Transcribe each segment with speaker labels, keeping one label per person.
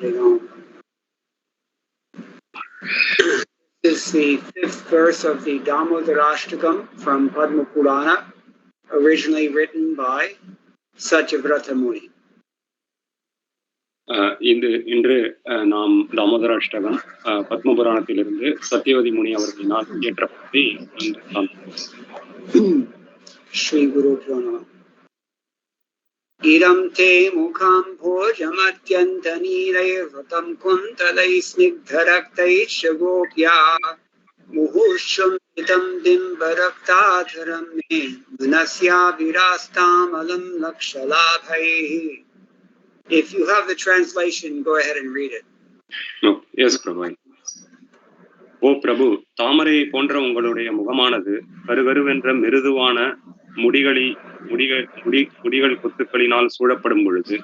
Speaker 1: This is the 5th verse of the Damodarastakam from Padma Purana, originally written by Satyavrata Muni.
Speaker 2: இன்று நாம் தாமோதராஷ்டகம் பத்ம புராணத்திலிருந்து சத்யவதி முனி அவர்களினால் இயற்றப்பட்டு
Speaker 1: ஸ்ரீ குரு நமः. Idam te mukham bhojamatyantanilayvrtam kuntalai snigdharaktai shagopya muhushum itam dimbaraktatharam me manasya virastamalam lakshalabhaihi. If you have the translation, go ahead and read it.
Speaker 2: No, yes, Prabhu. ஓ பிரபு, தாமரை போன்ற உங்களுடைய முகமானது கருகருவென்ற மிருதுவான முடிகள் கொத்துக்களினால் சூழப்படும் பொழுது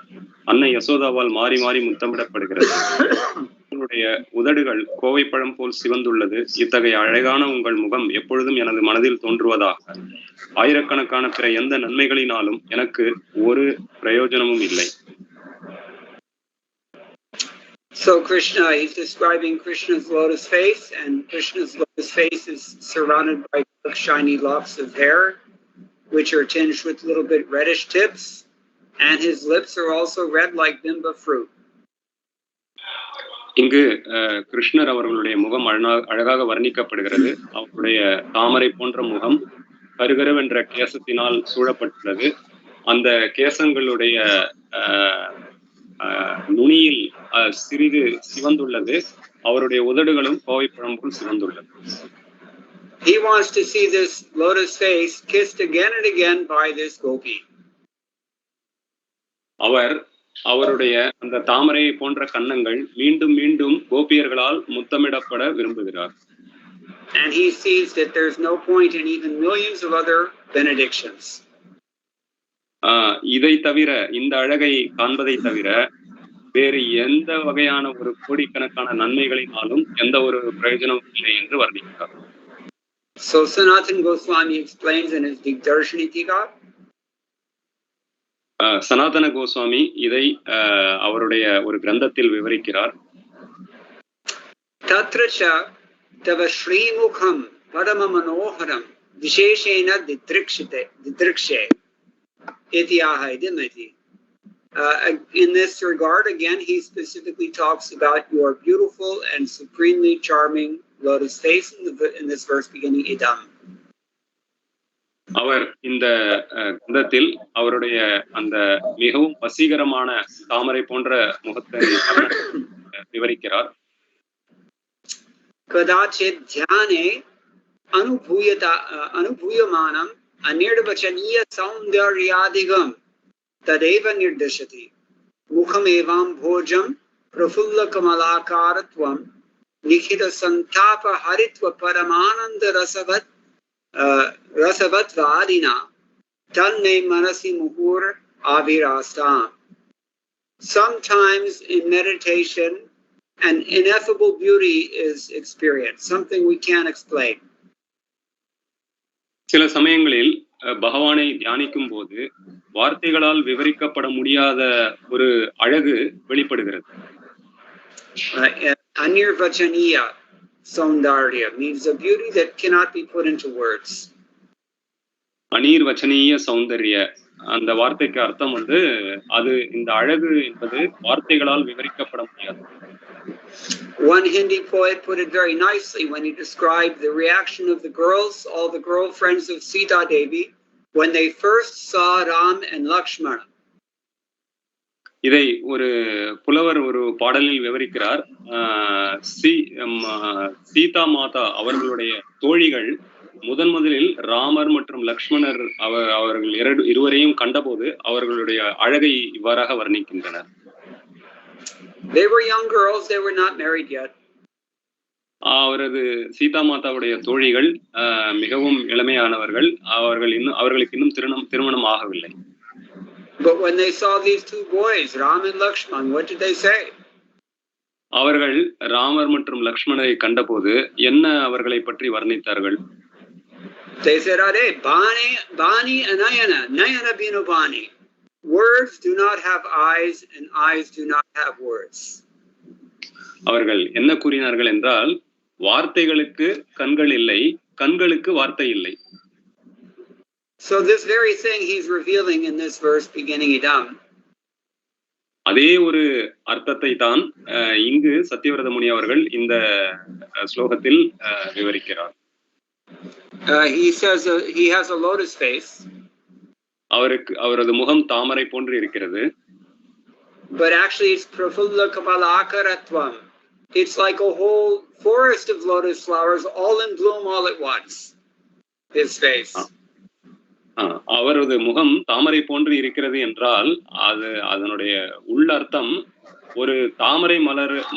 Speaker 2: அன்னை யசோதாவால் மாறி மாறி முத்தமிடப்படுகிறது. உங்களுடைய உதடுகள் கோவைப்பழம் போல் சிவந்துள்ளது. இத்தகைய அழகான உங்கள் முகம் எப்பொழுதும் எனது மனதில் தோன்றுவதாக. ஆயிரக்கணக்கான பிற எந்த நன்மைகளினாலும் எனக்கு ஒரு பிரயோஜனமும் இல்லை.
Speaker 1: So Krishna, he's describing Krishna's lotus face, and Krishna's lotus face is surrounded by shiny locks of hair, which are tinged with little bit reddish tips, and his lips are also red like bimba fruit.
Speaker 2: இங்கு கிருஷ்ணர் அவர்களுடைய முகம் அழகாக வர்ணிக்கப்படுகிறது. அவருடைய தாமரை போன்ற முகம் கருகருவென்ற கேசத்தினால் சூழப்பட்டுள்ளது. அந்த கேசங்களுடைய நுனியில் சிறிது சிவந்துள்ளது. அவருடைய உதடுகளும் கோவைப்பழம் போல் சிவந்துள்ளது.
Speaker 1: He wants to see this lotus face kissed again and again by this gopi.
Speaker 2: அவருடைய அந்த தாமரை போன்ற கன்னங்கள் மீண்டும் மீண்டும் கோபியர்களால் முத்தமிடப்பட விரும்புகிறார்.
Speaker 1: And he sees that there's no point in even millions of other benedictions.
Speaker 2: இதை தவிர, இந்த அழகை காண்பதை தவிர வேறு எந்த வகையான ஒரு கோடிக்கணக்கான நன்மைகளினாலும் எந்த ஒரு பிரயோஜனமும் இல்லை என்று வர்ணிக்கிறார்.
Speaker 1: So Sanatana Goswami explains in his Digdarshanika.
Speaker 2: சனாதன கோஸ்வாமி இதை அவருடைய ஒரு கிரந்தத்தில் விவரிக்கிறார்.
Speaker 1: தத்ரச்ச தவ ஸ்ரீமுகம் பரம மனோஹரம் விசேஷேன தித்ருக்ஷே இத்யாஹ இதமதி. In this regard, again, he specifically talks about your beautiful and supremely charming lotus face in this verse beginning idam.
Speaker 2: அவர் இந்த கிரந்தத்தில் அவருடைய அந்த மிகவும் வசீகரமான தாமரை போன்ற முகத்தை விவரிக்கிறார்.
Speaker 1: கதாச்சித் தியானே அனுபூயமானம் அநிர்வச்சனீய சௌந்தர்யாதிகம் ததேவ நிர்திஷதி முகமேவாம் போஜம் பிரஃபுல்ல கமலாகாரத்வம் நிகித சந்தாப ஹரித்வ பரமானந்த ரசவத்வாதினா தன்மே மனசி முகூர் ஆவிராஸ்தாம். Sometimes in meditation an ineffable beauty is experienced, something we can't explain.
Speaker 2: சில சமயங்களில் பகவானை தியானிக்கும் போது வார்த்தைகளால் விவரிக்கப்பட முடியாத ஒரு அழகு வெளிப்படுகிறது.
Speaker 1: அநிர்வச்சனீய Soundarya means a beauty that cannot be put into words.
Speaker 2: அநிர்வச்சனீய Soundarya, அந்த வார்த்தைக்கு அர்த்தம் அது இந்த அழகு என்பது வார்த்தைகளால் விவரிக்கப்பட முடியாது.
Speaker 1: One Hindi poet put it very nicely when he described the reaction of the girls, all the girlfriends of Sita Devi, when they first saw Ram and Lakshmana.
Speaker 2: இதை ஒரு புலவர் ஒரு பாடலில் விவரிக்கிறார். சீதா மாதா அவர்களுடைய தோழிகள் முதலில் ராமர் மற்றும் லக்ஷ்மணர் அவர்கள் இருவரையும் கண்டபோது அவர்களுடைய அழகை இவ்வாறாக வர்ணிக்கின்றனர்.
Speaker 1: They were young girls, they were not married yet.
Speaker 2: அவரது சீதா மாதாவுடைய தோழிகள் மிகவும் இளமையானவர்கள். அவர்களுக்கு இன்னும் திருமணம் ஆகவில்லை.
Speaker 1: But when they saw these two boys, Ram and Lakshman, what did they say?
Speaker 2: அவர்கள் ராமர் மற்றும் லக்ஷ்மணரை கண்டபோது என்ன அவர்களை பற்றி வர்ணித்தார்கள்?
Speaker 1: They said, "Are bani anayana, nayana binu bani." Words do not have eyes and eyes do not have words.
Speaker 2: அவர்கள் என்ன கூறினார்கள் என்றால், வார்த்தைகளுக்கு கண்கள் இல்லை, கண்களுக்கு வார்த்தை இல்லை.
Speaker 1: So this very thing he's revealing in this verse beginning idam.
Speaker 2: அதே ஒரு அர்த்தத்தை தான் இங்கு சத்தியவிரத முனி அவர்கள் இந்த ஸ்லோகத்தில் விவரிக்கிறார்.
Speaker 1: He says he has a lotus face.
Speaker 2: அவரது முகம் தாமரை போன்று இருக்கிறது.
Speaker 1: But actually it's prafulla kapalakaratvam. It's like a whole forest of lotus flowers all in bloom all at once. His face.
Speaker 2: அவரது முகம் தாமரை போன்று இருக்கிறது என்றால் அதனுடைய உள்ளர்த்தம் ஒரு தாமரை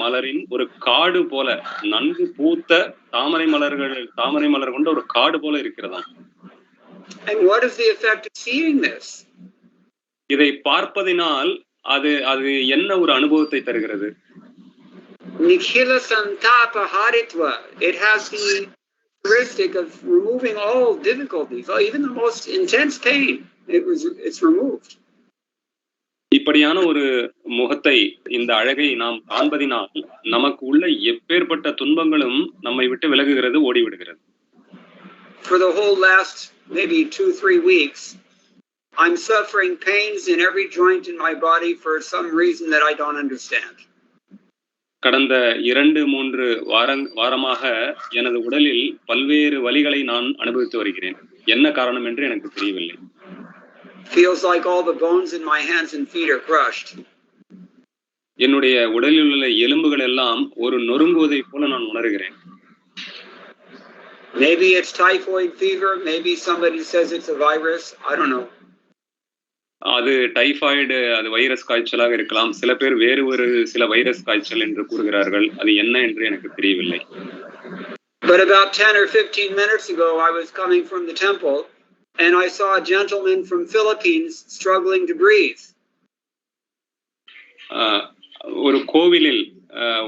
Speaker 2: மலரின் ஒரு காடு போல, நன்கு பூத்த தாமரை மலர் கொண்ட ஒரு காடு போல இருக்கிறதாம்.
Speaker 1: And what is the effect of seeing this?
Speaker 2: இதை பார்ப்பதினால் அது என்ன ஒரு அனுபவத்தை தருகிறது?
Speaker 1: Nikhila santapa haritva. It has the characteristic of removing all difficulties, even the most intense pain. It's removed.
Speaker 2: இப்படியான ஒரு முகத்தை, இந்த அழகை நாம் காண்பதினால் நமக்கு உள்ள எப்பேற்பட்ட துன்பங்களும் நம்மை விட்டு விலகுகிறது, ஓடிவிடுகிறது.
Speaker 1: For the whole last maybe 2-3 weeks, I'm suffering pains in every joint in my body for some reason that I don't understand.
Speaker 2: கடந்த 2-3 வாரமாக எனது உடலில் பல்வேறு வலிகளை நான் அனுபவித்து வருகிறேன். என்ன காரணம் என்று எனக்கு தெரியவில்லை.
Speaker 1: Feels like all the bones in my hands and feet are crushed.
Speaker 2: என்னுடைய உடலில் உள்ள எலும்புகள் எல்லாம் ஒரு நொறுங்குவதை போல நான் உணர்கிறேன்.
Speaker 1: Maybe it's typhoid fever, maybe somebody says it's a virus, I don't know.
Speaker 2: அது டைபாய்டு, அது வைரஸ் காய்ச்சலாக இருக்கலாம். சில பேர் வேறு ஒரு சில வைரஸ் காய்ச்சல் என்று கூறுகிறார்கள். அது என்ன என்று எனக்கு தெரியவில்லை.
Speaker 1: But about 10 or 15 minutes ago I was coming from the temple and I saw a gentleman from Philippines struggling to breathe.
Speaker 2: ஒரு கோவிலில்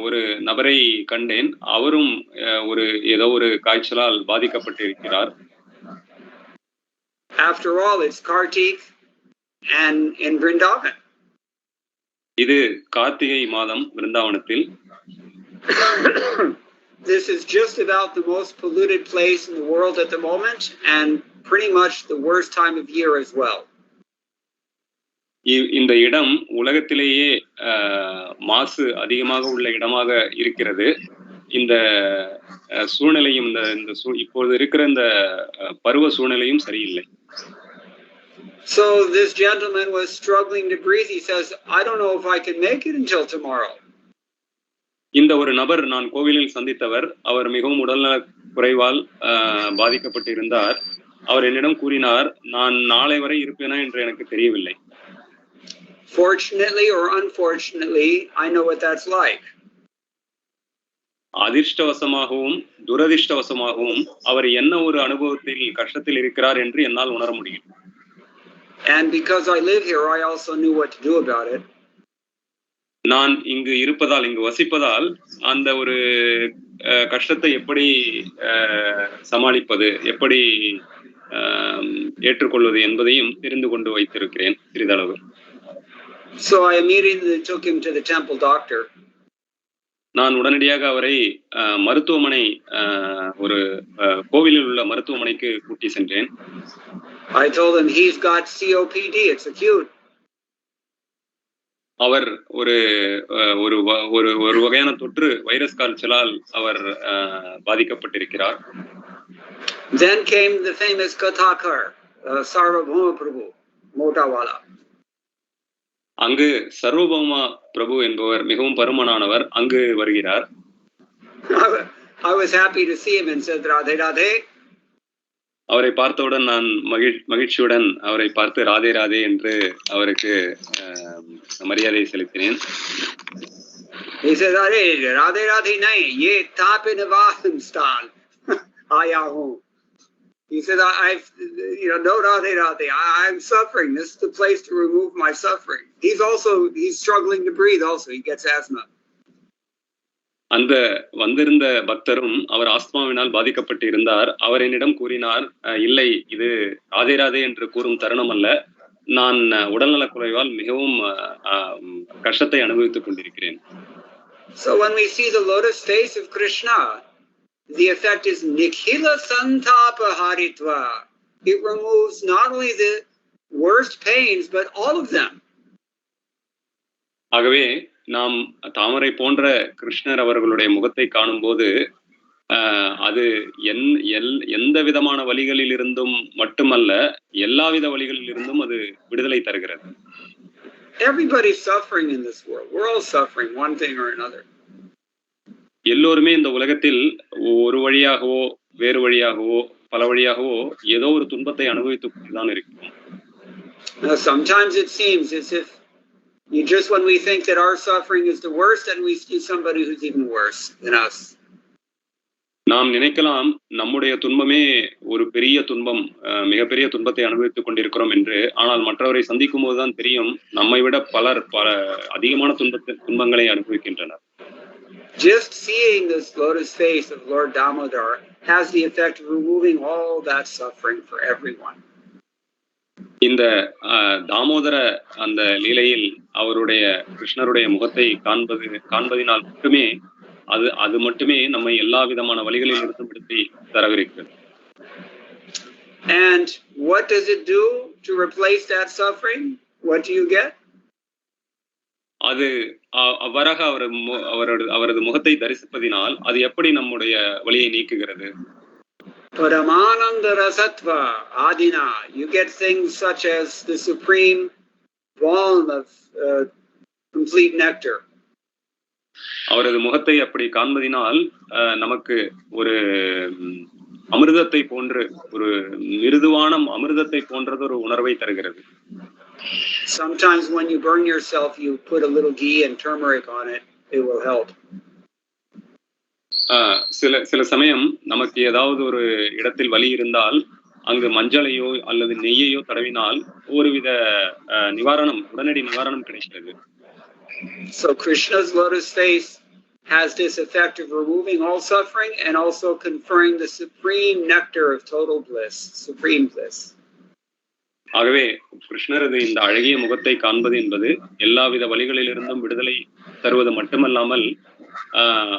Speaker 2: ஒரு நபரை கண்டேன். அவரும் ஏதோ ஒரு காய்ச்சலால் பாதிக்கப்பட்டு இருக்கிறார்.
Speaker 1: After all, it's Kartik and in Vrindavan.
Speaker 2: இது கார்த்திகை மாதம் விருந்தாவனத்தில்.
Speaker 1: This is just about the most polluted place in the world at the moment and pretty much the worst time of year as well.
Speaker 2: இந்த இடம் உலகத்திலேயே மாசு அதிகமாக உள்ள இடமாக இருக்கிறது. இந்த சூழ்நிலையும் இப்போது இருக்கிற இந்த பருவ சூழ்நிலையும் சரியில்லை.
Speaker 1: So this gentleman was struggling to breathe. He says, I don't know if I can make it until tomorrow.
Speaker 2: இந்த ஒரு நபர் நான் கோவிலில் சந்தித்தவர். அவர் மிகவும் உடல்நல குறைவால் பாதிக்கப்பட்டு இருந்தார். அவர் என்னிடம் கூறினார், நான் நாளை வரை இருப்பேனா என்று எனக்கு தெரியவில்லை.
Speaker 1: Fortunately or unfortunately, I know what that's like.
Speaker 2: அதிர்ஷ்டவசமாகவும் துரதிர்ஷ்டவசமாகவும் அவர் என்ன ஒரு அனுபவத்தில் கஷ்டத்தில் இருக்கிறார் என்று என்னால் உணர முடியும்.
Speaker 1: And because I live here, I also knew what to do about it.
Speaker 2: நான் இங்கு இருப்பதால், இங்கு வசிப்பதால் அந்த ஒரு கஷ்டத்தை எப்படி சமாளிப்பது, எப்படி ஏற்றுக்கொள்வது என்பதையும் தெரிந்து கொண்டு வைத்திருக்கிறேன் சிறிதளவு.
Speaker 1: So I immediately took him to the temple doctor.
Speaker 2: நான் உடனடியாக அவரை மருத்துவமனை, ஒரு கோவிலில் உள்ள மருத்துவமனைக்கு கூட்டி சென்றேன்.
Speaker 1: I told him he's got COPD, it's acute.
Speaker 2: அவர் ஒரு வகையான தொற்று வைரஸ் காய்ச்சலால் அவர் பாதிக்கப்பட்டிருக்கிறார்.
Speaker 1: Then came the famous Kathakar, Sarvabhauma Prabhu, Motawala.
Speaker 2: அங்கு சர்வபௌமா பிரபு என்பவர் மிகவும் பருமனானவர் அங்கு வருகிறார்.
Speaker 1: I was happy to see him and said Radhe Radhe.
Speaker 2: அவரை பார்த்தவுடன் நான் மகிழ்ச்சியுடன் அவரை பார்த்து ராதே ராதே என்று அவருக்கு மரியாதை செலுத்தினேன்.
Speaker 1: He said, "Arey Radhe Radhe nahi, ye taap nivasam stan aaya hu." He said, "I've no Radhe Radhe. I'm suffering. This is the place to remove my suffering." He's struggling to breathe. Also, he gets asthma.
Speaker 2: அந்த வந்திருந்த பக்தரும் அவர் ஆஸ்துமாவினால் பாதிக்கப்பட்டு இருந்தார். அவர் என்னிடம் கூறினார், இல்லை, இது ராதே ராதே என்று கூறும் தருணம் அல்ல, நான் உடல்நலக் குறைவால் மிகவும் கஷ்டத்தை அனுபவித்துக் கொண்டிருக்கிறேன்.
Speaker 1: So when we see the lotus face of Krishna, the effect is nikhila santapa haritva. It removes not only the worst pains, but all of them.
Speaker 2: ஆகவே நாம் தாமரை போன்ற கிருஷ்ணர் அவர்களுடைய முகத்தை காணும்போது அது எந்த விதமான வழிகளில் இருந்தும் மட்டுமல்ல, எல்லாவித வழிகளில் இருந்தும் அது விடுதலை தருகிறது.
Speaker 1: Everybody's suffering in this world. We're all suffering one thing or another.
Speaker 2: எல்லோருமே இந்த உலகத்தில் ஒரு வழியாகவோ வேறு வழியாகவோ பல வழியாகவோ ஏதோ ஒரு துன்பத்தை அனுபவித்துக் கொண்டுதான் இருக்கிறோம்.
Speaker 1: Sometimes it seems as if when we think that our suffering is the worst, and we see somebody who's even worse than us.
Speaker 2: நாம் நினைக்கலாம் நம்முடைய துன்பமே ஒரு பெரிய துன்பம், மிகப்பெரிய துன்பத்தை அனுபவித்துக் கொண்டிருக்கிறோம் என்று. ஆனால் மற்றவரை சந்திக்கும் போதுதான் தெரியும் நம்மை விட பலர் அதிகமான துன்பங்களை அனுபவிக்கின்றனர்.
Speaker 1: Just seeing this lotus face of Lord Damodar has the effect of removing all that suffering for everyone.
Speaker 2: இந்த தாமோதர அந்த லீலையில் அவருடைய கிருஷ்ணருடைய முகத்தை காண்பதினால் மட்டுமே அது மட்டுமே நம்மை எல்லா விதமான வழிகளில் இருந்து விடுதலை தரவிருக்கிறது.
Speaker 1: And what does it do to replace that suffering? What do you get?
Speaker 2: அது அவ்வாறாக அவரது முகத்தை தரிசிப்பதினால் அது எப்படி நம்முடைய வலியை நீக்குகிறது?
Speaker 1: Damodarastakam adina, you get things such as the supreme balm of complete nectar.
Speaker 2: அவரது முகத்தை அப்படி காண்பதினால் நமக்கு ஒரு அமிர்தத்தை போன்று, ஒரு மிருதுவான அமிர்தத்தை போன்றது ஒரு உணர்வை தருகிறது.
Speaker 1: Sometimes when you burn yourself, you put a little ghee and turmeric on it. It will help.
Speaker 2: சில சமயம் நமக்கு ஏதாவது ஒரு இடத்தில் வலி இருந்தால் அங்கு மஞ்சளையோ அல்லது நெய்யையோ தடவினால் ஒருவித உடனடி நிவாரணம் கிடைக்கிறது.
Speaker 1: So Krishna's lotus face has this effect of removing all suffering and also conferring the supreme nectar of total bliss, supreme bliss.
Speaker 2: ஆகவே கிருஷ்ணரது இந்த அழகிய முகத்தை காண்பது என்பது எல்லாவித வழிகளிலிருந்தும் விடுதலை தருவது மட்டுமல்லாமல்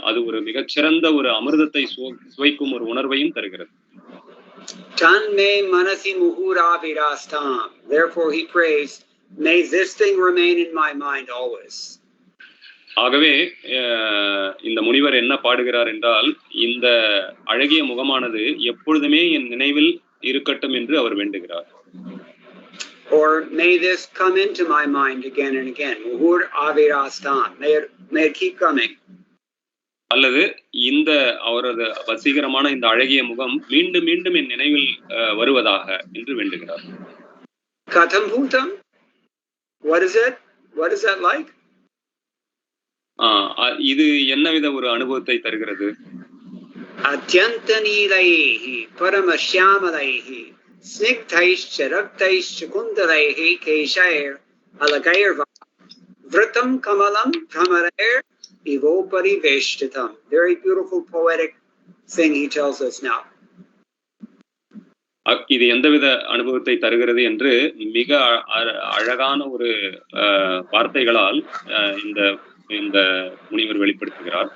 Speaker 2: அது ஒரு மிகச்சிறந்த ஒரு அமிர்தத்தை சுவைக்கும் ஒரு உணர்வையும் தருகிறது.
Speaker 1: Tanme manasi muhuravirastam. Therefore he prays, may this thing remain in my mind always.
Speaker 2: ஆகவே இந்த முனிவர் என்ன பாடுகிறார் என்றால், இந்த அழகிய முகமானது எப்பொழுதுமே என் நினைவில் இருக்கட்டும் என்று அவர் வேண்டுகிறார்.
Speaker 1: Or may this come into my mind again and again. Muhuravirastam. May it keep coming.
Speaker 2: அல்லது இந்த அவரது வசீகரமான இந்த அழகிய முகம் மீண்டும் மீண்டும் என் நினைவில் வருவதாக என்று வேண்டுகிறார்.
Speaker 1: Katham bhutam? What is it? What is that like?
Speaker 2: இது என்னவித ஒரு அனுபவத்தை தருகிறது?
Speaker 1: Atyanta neelaihi paramasyamalaihi snigdhaischa raktaischa kundalaihi keshair alagair vratam kamalam bhramarer Ivopari Veshtatam. Very beautiful poetic thing he tells us now.
Speaker 2: இது எந்தவித அனுபவத்தை தருகிறது என்று மிக அழகான ஒரு வார்த்தைகளால் இந்த முனிவர் வெளிப்படுத்துகிறார்.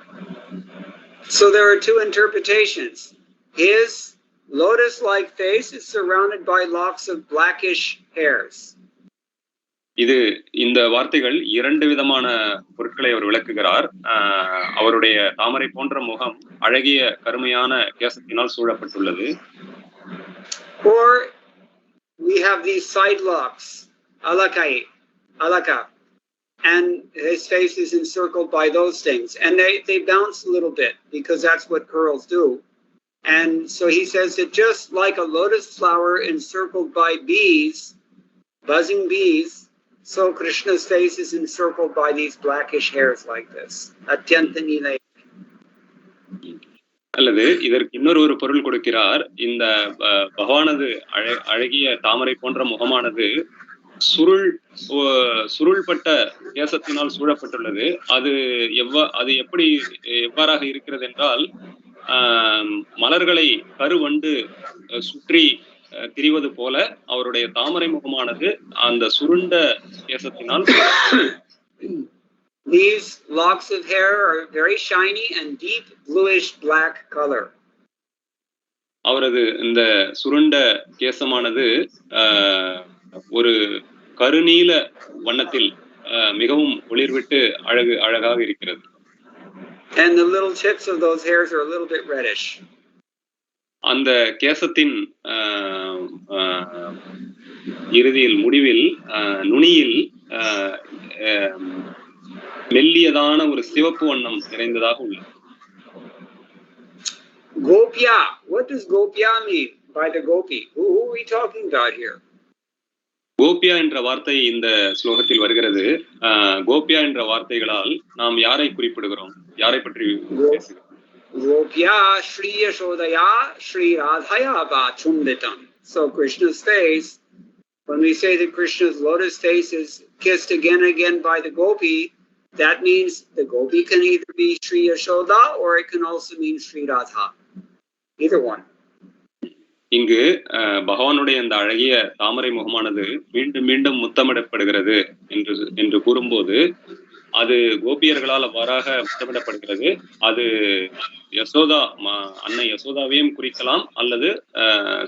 Speaker 1: So there are two interpretations. His lotus-like face is surrounded by locks of blackish hairs.
Speaker 2: இந்த வார்த்தைகள் இரண்டு விதமான பொருட்களை அவர் விளக்குகிறார். அவருடைய தாமரை போன்ற முகம் அழகிய கருமையான கேசத்தினால் சூழப்பட்டுள்ளது.
Speaker 1: Or we have these side locks, alaka, and his face is encircled by those things, and they bounce a little bit because that's what curls do. And so he says that just like a lotus flower encircled by bees, buzzing bees, so Krishna's face is encircled by these blackish hairs like this. Atyanta nilai.
Speaker 2: அல்லது இதற்கு இன்னொரு பொருள் கொடுக்கிறார். இந்த பகவானது அழகிய தாமரை போன்ற முகமானது சுருள்பட்ட கேசத்தினால் சூழப்பட்டுள்ளது. அது எவ்வாறாக இருக்கிறது என்றால், மலர்களை கருவண்டு சுற்றி திரிவது போல அவருடைய தாமரை முகமானது அந்த சுருண்ட கேசத்தினால்.
Speaker 1: These locks of hair are very shiny and deep bluish black color.
Speaker 2: அவரது இந்த சுருண்ட கேசமானது ஒரு கருநீல வண்ணத்தில் மிகவும் ஒளிர்விட்டு அழகாக இருக்கிறது.
Speaker 1: And the little tips of those hairs are a little bit reddish.
Speaker 2: அந்த கேசத்தின் இறுதியில் முடிவில் நுனியில் மெல்லியதான ஒரு சிவப்பு வண்ணம் நிறைந்ததாக உள்ளது.
Speaker 1: Gopya, what does Gopya mean by the gopi? Who are we talking about here?
Speaker 2: கோபியா என்ற வார்த்தை இந்த ஸ்லோகத்தில் வருகிறது. கோபியா என்ற வார்த்தைகளால் நாம் யாரை குறிப்பிடுகிறோம்? யாரை பற்றி பேசுகிறோம்?
Speaker 1: Gopya Shri Yashodaya Shri Radhaya va chumbitam. So Krishna's face, when we say that Krishna's lotus face is kissed again and again by the gopi, that means the gopi can either be Shri Yashoda or it can also mean Shri Radha. Either one.
Speaker 2: இங்கு பகவானுடைய அந்த அழகிய தாமரை முகமானது மீண்டும் மீண்டும் முத்தமிடப்படுகிறது என்று கூறும்போது அது கோபியர்களால் அவ்வாறாக முத்தமிடப்படுகிறது. அது யசோதா அன்னை யசோதாவையும் குறிக்கலாம் அல்லது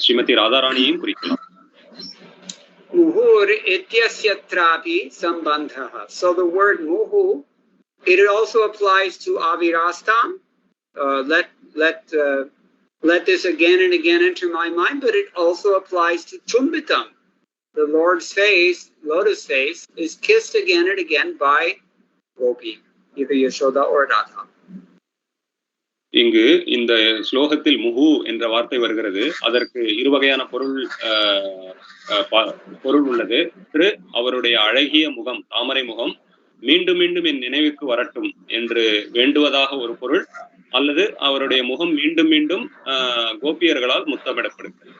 Speaker 2: ஸ்ரீமதி ராதாராணியையும் குறிக்கலாம்.
Speaker 1: Muhur ityasyatrapi sambandhaha. So the word muhu, it also applies to avirastam. Let this again and again enter my mind, but it also applies to chumbitam. The Lord's face, lotus face, is kissed again and again by gopi, either Yashoda or Datta.
Speaker 2: இங்கு இந்த ஸ்லோகத்தில் முகு என்ற வார்த்தை வருகிறது. அதற்கு இரு வகையான பொருள் உள்ளது. அவருடைய அழகிய முகம், தாமரை முகம் மீண்டும் மீண்டும் என் நினைவுக்கு வரட்டும் என்று வேண்டுவதாக ஒரு பொருள், அல்லது அவருடைய முகம் மீண்டும் மீண்டும் கோபியர்களால் முத்தமிடப்படுகிறது.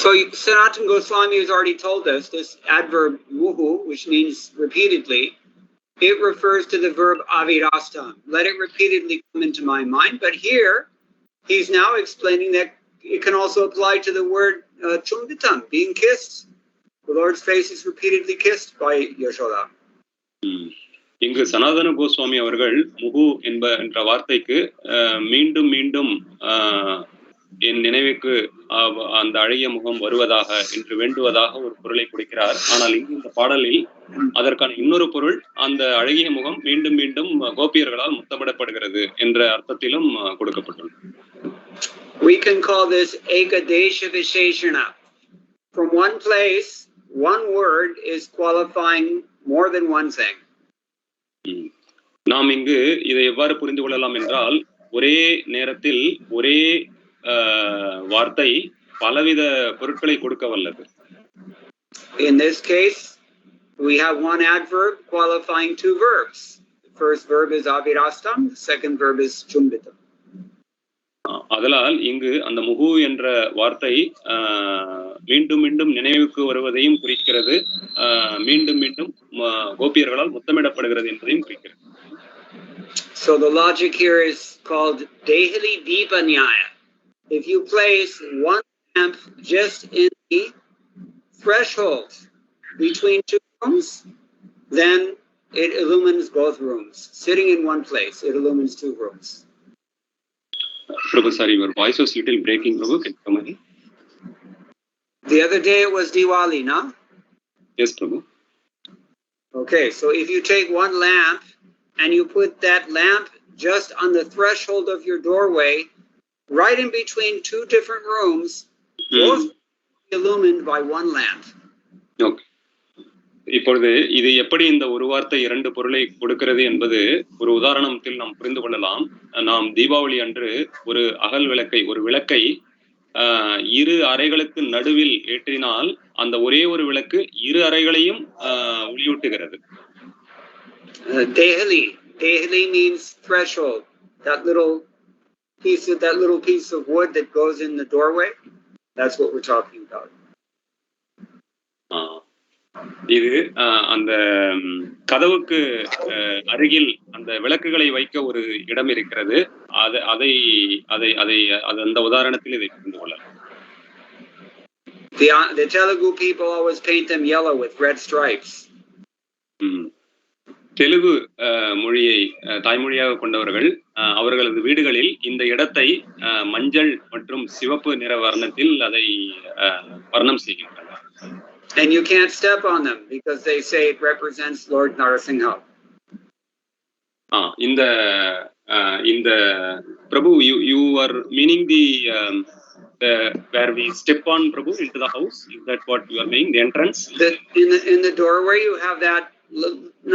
Speaker 1: So Sanatana Goswami has already told us this adverb muhu, which means repeatedly, it refers to the verb avirastam. Let it repeatedly come into my mind. But here, he's now explaining that it can also apply to the word chumbitam, being kissed. The Lord's face is repeatedly kissed by Yashoda.
Speaker 2: இங்கு சனாதன கோஸ்வாமி அவர்கள் முகு என்ற வார்த்தைக்கு மீண்டும் மீண்டும் என் நினைவுக்கு அந்த அழகிய முகம் வருவதாக என்று வேண்டுவதாக ஒரு பொருளை கொடுக்கிறார். ஆனால் இங்கு இந்த பாடலில் அதற்கான இன்னொரு பொருள், அந்த அழகிய முகம் மீண்டும் மீண்டும் கோபியர்களால் முத்தமிடப்படுகிறது என்ற அர்த்தத்திலும் கொடுக்கப்பட்டுள்ளது.
Speaker 1: We can call this ekadesha visheshana. From one place, one word is qualifying more than one thing.
Speaker 2: நாம் இங்கு இதை எவ்வாறு புரிந்து கொள்ளலாம் என்றால், ஒரே நேரத்தில் ஒரே வார்த்தை பலவித பொருட்களை கொடுக்க வல்லது.
Speaker 1: In this case, we have one adverb qualifying two verbs. The first verb is avirastam, the second verb is chumbitam.
Speaker 2: அதனால் இங்கு அந்த முகு என்ற வார்த்தை மீண்டும் மீண்டும் நினைவுக்கு வருவதையும் குறிக்கிறது, மீண்டும் மீண்டும் கோபியர்களால் முத்தமிடப்படுகிறது என்பதையும் குறிக்கிறது.
Speaker 1: So the logic here is called dehili deepanyaya. If you place one lamp just in the threshold between two rooms, then it illumines both rooms. Sitting in one place, it illumines two rooms.
Speaker 2: Prabhu, sorry, your voice was little breaking, Prabhu. Can you come again?
Speaker 1: The other day it was Diwali, no?
Speaker 2: Yes, Prabhu.
Speaker 1: Okay, so if you take one lamp and you put that lamp just on the threshold of your doorway, right in between two different rooms, both illumined by one lamp.
Speaker 2: Okay. இப்பொழுது இது எப்படி இந்த ஒரு வார்த்தை இரண்டு பொருளை கொடுக்கிறது என்பது ஒரு உதாரணத்தில் நாம் புரிந்து கொள்ளலாம். நாம் தீபாவளி அன்று ஒரு அகல் விளக்கை, ஒரு விளக்கை இரு அறைகளுக்கு நடுவில் ஏற்றினால் அந்த ஒரே ஒரு விளக்கு இரு அறைகளையும் ஒளியூட்டுகிறது.
Speaker 1: Dehili means threshold. That little piece of wood that goes in the doorway. That's what we're talking about.
Speaker 2: இது அந்த கதவுக்கு அருகில் அந்த விளக்குகளை வைக்க ஒரு இடம் இருக்கிறது. அந்த உதாரணத்தில் இதை புரிந்து கொள்ளலாம்.
Speaker 1: The Telugu people always paint them yellow with red stripes.
Speaker 2: Telugu மொழியை தாய்மொழியாக கொண்டவர்கள் அவர்களது வீடுகளில் இந்த இடத்தை மஞ்சள் மற்றும் சிவப்பு நிற வர்ணத்தில் அதை வர்ணம் செய்கின்றனர்.
Speaker 1: And you can't step on them because they say it represents Lord Narasimha.
Speaker 2: இந்த Prabhu, you are meaning the where we step on Prabhu into the house. Is that what you are meaning? The entrance.
Speaker 1: In the doorway you have that.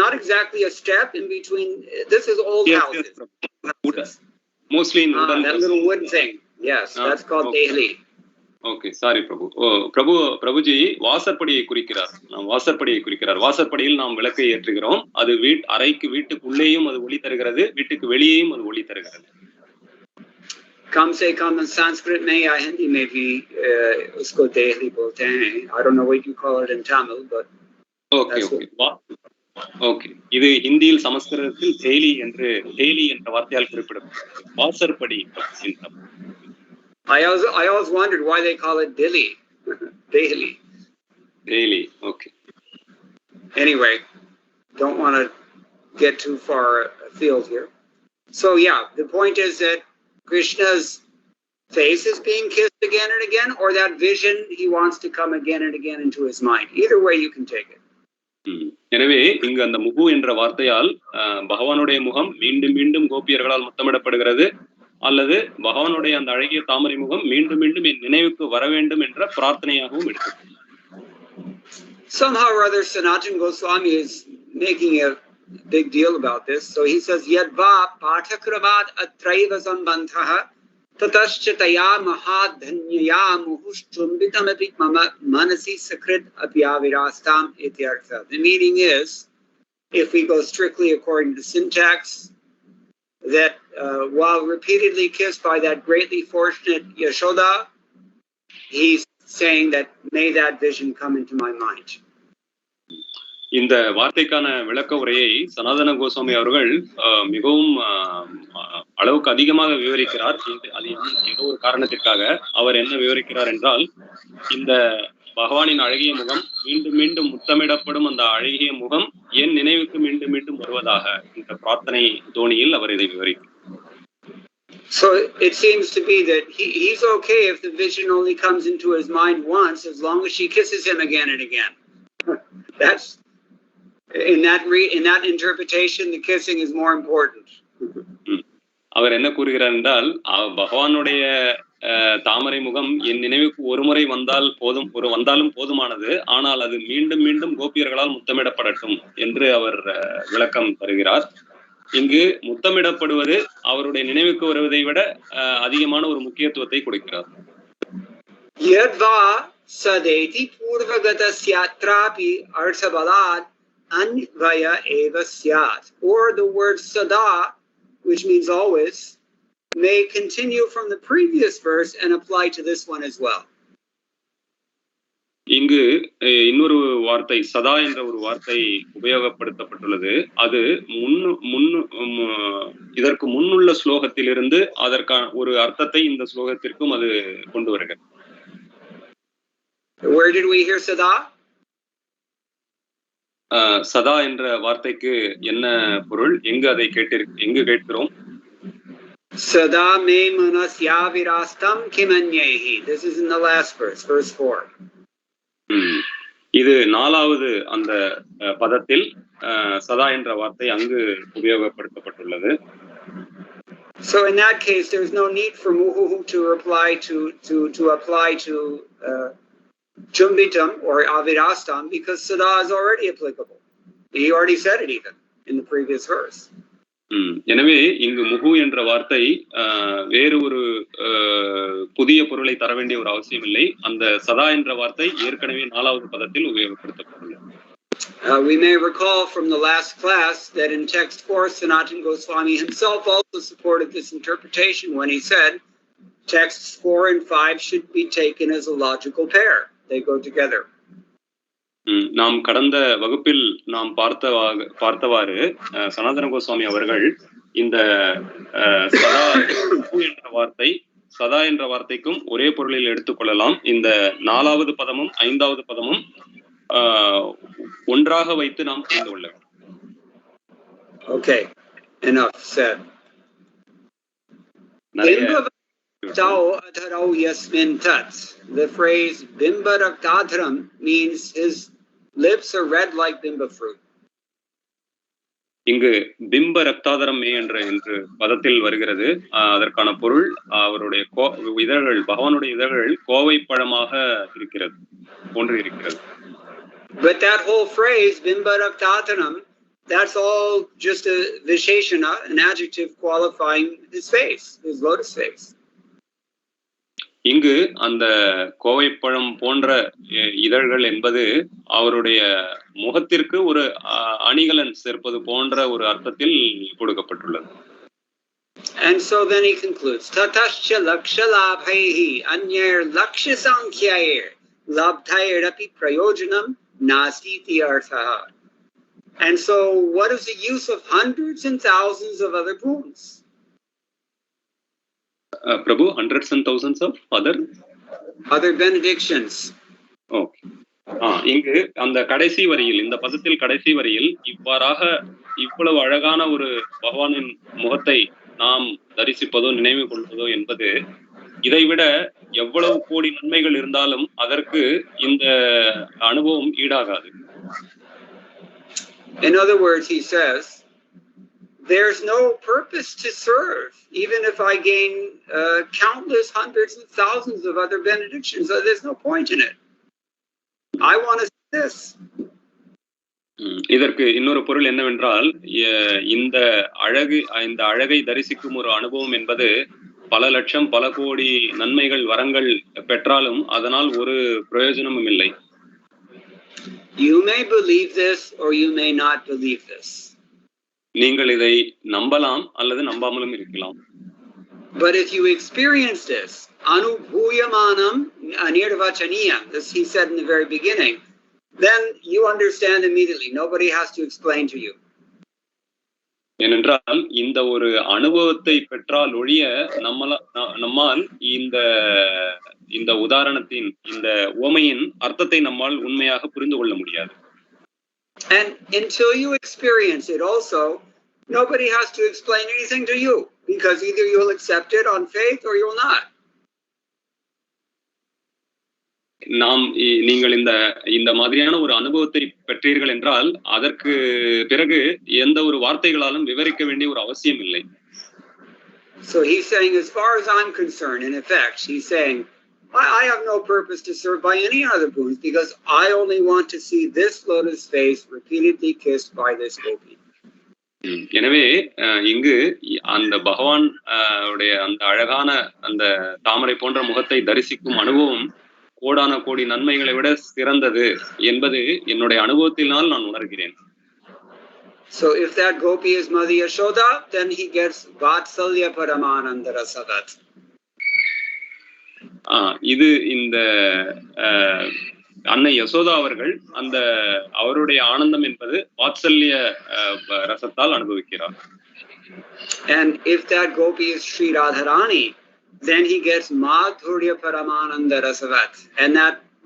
Speaker 1: Not exactly a step in between. This is old houses.
Speaker 2: Yes, mostly in wooden.
Speaker 1: That little wood thing. Yes, that's called dehli.
Speaker 2: Okay, sorry Prabhu. Prabhuji வாசற்படியை குறிக்கிறார். நாம் வாசற்படியை குறிக்கிறார். வாசற்படியில் நாம் விளக்கை ஏற்றுகிறோம். அது வீட்டுக்குள்ளேயும் அது ஒளி தருகிறது, வீட்டுக்கு வெளியேயும் அது ஒளி தருகிறது.
Speaker 1: कम से कम संस्कृत में या हिंदी में भी उसको देहली बोलते हैं. I don't know what you call it in Tamil, but
Speaker 2: okay. இது ஹிந்தியில் சமஸ்கிருதத்தில் தேலி என்ற வார்த்தையால் குறிப்பிடப்படுகிறது. வாசற்படி.
Speaker 1: I always wondered why they call it Delhi. Delhi. Okay. Anyway, don't want to get too far afield here. So yeah, the point is that Krishna's face is being kissed again and again, or that vision he wants to come again and again into his mind. Either way you can take it.
Speaker 2: எனவே இங்கு அந்த முகு என்ற வார்த்தையால் பகவானுடைய முகம் மீண்டும் மீண்டும் கோபியர்களால் முத்தமிடப்படுகிறது, அல்லது பகவானுடைய அந்த அழகிய தாமரை முகம் மீண்டும் மீண்டும் என் நினைவுக்கு வர வேண்டும் என்ற பிரார்த்தனையாகவும் எடுக்கிறது.
Speaker 1: Somehow or other Sanatana Goswami is making a big deal about this. So he says yadva pathakravat atraiva sambandhaha tataschataya mahadhanyaya muhushchumbitamapit mama manasi sakrit apyavirastam ityartha. The meaning is, if we go strictly according to syntax, that while repeatedly kissed by that greatly fortunate Yashoda, he's saying that may that vision come into my mind.
Speaker 2: இந்த வார்த்தைக்கான விளக்க உரையை சனாதன கோஸ்வாமி அவர்கள் மிகவும் அளவுக்கு அதிகமாக விவரிக்கிறார். அது ஏதோ ஒரு காரணத்திற்காக அவர் என்ன விவரிக்கிறார் என்றால், இந்த பகவானின் அழகிய முகம் மீண்டும் மீண்டும் முத்தமிடப்படும் அந்த அழகிய முகம் என் நினைவுக்கு மீண்டும் மீண்டும் வருவதாக இந்த பிரார்த்தனை தோணியில் அவர் இதை விவரிக்கிறார்.
Speaker 1: So it seems to be that he's okay if the vision only comes into his mind once, as long as she kisses him again and again. That's in that interpretation, the kissing is more important.
Speaker 2: அவர் என்ன கூறுகிறார் என்றால், பகவானுடைய தாமரை முகம் என் நினைவுக்கு ஒரு முறை வந்தாலும் போதுமானது, ஆனால் அது மீண்டும் மீண்டும் கோபியர்களால் முத்தமிடப்படட்டும் என்று அவர் விளக்கம் தருகிறார். இங்கு முத்தமிடப்படுவது அவருடைய நினைவுக்கு வருவதை விட அதிகமான ஒரு முக்கியத்துவத்தை கொடுக்கிறார்.
Speaker 1: யத்வா சதேதி பூர்வகதஸ்யாத்ராபி அர்த்தபலாத் அன்வய ஏவ ஸ்யாத். Or the word sada, which means always, may continue from the previous verse and apply to this one as well.
Speaker 2: இங்கு இன்னொரு வார்த்தை சதா என்ற ஒரு வார்த்தை உபயோகப்படுத்தப்பட்டுள்ளது. அது இதற்கு முன்னுள்ள ஸ்லோகத்திலிருந்து அதற்கான ஒரு அர்த்தத்தை இந்த ஸ்லோகத்திற்கும் அது கொண்டு வருகிறது.
Speaker 1: Where did we hear sada?
Speaker 2: சதா என்ற வார்த்தைக்கு என்ன பொருள்? எங்கு கேட்கிறோம்?
Speaker 1: Sada me manasya virastam kimanyehi. This is in the last verse 4.
Speaker 2: இது நாலாவது அந்த பதத்தில் சதா என்ற வார்த்தை அங்கு உபயோகப்படுத்தப்பட்டுள்ளது.
Speaker 1: So in that case, there's no need for muhu to apply to chumbitam or avirastam, because sada is already applicable. He already said it even in the previous verse.
Speaker 2: எனவே இங்கு முகு என்ற வார்த்தை வேறு ஒரு புதிய பொருளை தர வேண்டிய ஒரு அவசியம் இல்லை. அந்த சதா என்ற வார்த்தை ஏற்கனவே நாலாவது பதத்தில் உபயோகப்படுத்தப்பட்டுள்ளது.
Speaker 1: We may recall from the last class that in text 4, Sanatana Goswami himself also supported this interpretation when he said texts 4 and 5 should be taken as a logical pair. They go together.
Speaker 2: நாம் கடந்த வகுப்பில் நாம் பார்த்தவாறு சனாதன கோஸ்வாமி அவர்கள் இந்த சதா என்ற வார்த்தைக்கும் ஒரே பொருளில் எடுத்துக்கொள்ளலாம். இந்த நாலாவது பதமும் ஐந்தாவது பதமும் ஒன்றாக வைத்து நாம் புரிந்து கொள்ள வேண்டும்.
Speaker 1: Okay, enough said. The phrase Bimbarakadharam means his lips are red like bimba fruit.
Speaker 2: இங்கு பிம்ப ரக்தாதரம் என்று பதத்தில் வருகிறது. அதற்கான பொருள் அவருடைய இதழ்கள், பகவானுடைய இதழ்கள் கோவை பழமாக இருக்கிறது போன்று இருக்கிறது.
Speaker 1: But that whole phrase bimba raktadaram, that's all just a visheshana, an adjective qualifying his face, his lotus face.
Speaker 2: இங்கு அந்த கோவைப்பழம் போன்ற இதழ்கள் என்பது அவருடைய முகத்திற்கு ஒரு அணிகலன் சேர்ப்பது போன்ற ஒரு அர்த்தத்தில் கொடுக்கப்பட்டுள்ளது.
Speaker 1: And so then he concludes, tatascha lakshalabhaihi anyar lakshya sankhyair labdhairapi prayojanam nastiti arthaha. And so what is the use of hundreds and thousands of other boons?
Speaker 2: Prabhu, hundreds and thousands of other
Speaker 1: benedictions.
Speaker 2: Okay. இங்கு அந்த கடைசி வரியில், இந்த பதத்தில் கடைசி வரியில் இவ்வாறாக இவ்வளவு அழகான ஒரு பகவானின் முகத்தை நாம் தரிசிப்பதோ நினைவு கொள்வதோ என்பது இதைவிட எவ்வளவு கோடி நன்மைகள் இருந்தாலும் அதற்கு இந்த அனுபவம் ஈடாகாது.
Speaker 1: In other words, he says, there's no purpose to serve, even if I gain countless hundreds and thousands of other benedictions. There's no point in it. I want to see this.
Speaker 2: இதற்கு இன்னொரு பொருள் என்னவென்றால், இந்த அழகை தரிசிக்கும் ஒரு அனுபவம் என்பது பல லட்சம் பல கோடி நன்மைகள் வரங்கள் பெற்றாலும் அதனால் ஒரு பிரயோஜனமும் இல்லை.
Speaker 1: You may believe this or you may not believe this.
Speaker 2: நீங்கள் இதை நம்பலாம் அல்லது நம்பாமலும் இருக்கலாம்.
Speaker 1: But if you experience this, anubhuyamanam anirvachaniyam, as he said in the very beginning, then you understand immediately. Nobody has to explain to you.
Speaker 2: ஏனென்றால் இந்த ஒரு அனுபவத்தை பெற்றால் ஒழிய நம்மால் இந்த உதாரணத்தின், இந்த உவமையின் அர்த்தத்தை நம்மால் உண்மையாக புரிந்து கொள்ள முடியாது.
Speaker 1: And until you experience it also, nobody has to explain anything to you, because either you'll accept it on faith or you'll not.
Speaker 2: நீங்கள் இந்த மாதிரியான ஒரு அனுபவத்தை பெற்றீர்கள் என்றால் அதற்கு பிறகு எந்த ஒரு வார்த்தைகளாலும் விவரிக்க வேண்டிய ஒரு அவசியம் இல்லை.
Speaker 1: So he's saying, as far as I'm concerned, in effect, he's saying, I have no purpose to serve by any other boons, because I only want to see this lotus face repeatedly kissed by this gopi.
Speaker 2: எனவே இங்கு அந்த பகவான் உடைய அந்த அழகான அந்த தாமரை போன்ற முகத்தை தரிசிக்கும் அனுபவம் கோடான கோடி நன்மைகளை விட சிறந்தது என்பது என்னுடைய அனுபவத்தினால் நான் உணர்கிறேன்.
Speaker 1: So if that gopi is Mother Yashoda, then he gets Vatsalya Paramananda Rasavat.
Speaker 2: இது இந்த அன்னை யசோதா அவர்கள் அந்த அவருடைய ஆனந்தம் என்பது வாத்சல்ய ரசத்தால் அனுபவிக்கிறார்.
Speaker 1: And if that gopi is Sri Radharani, then he gets Madhurya Paramananda Rasavat. And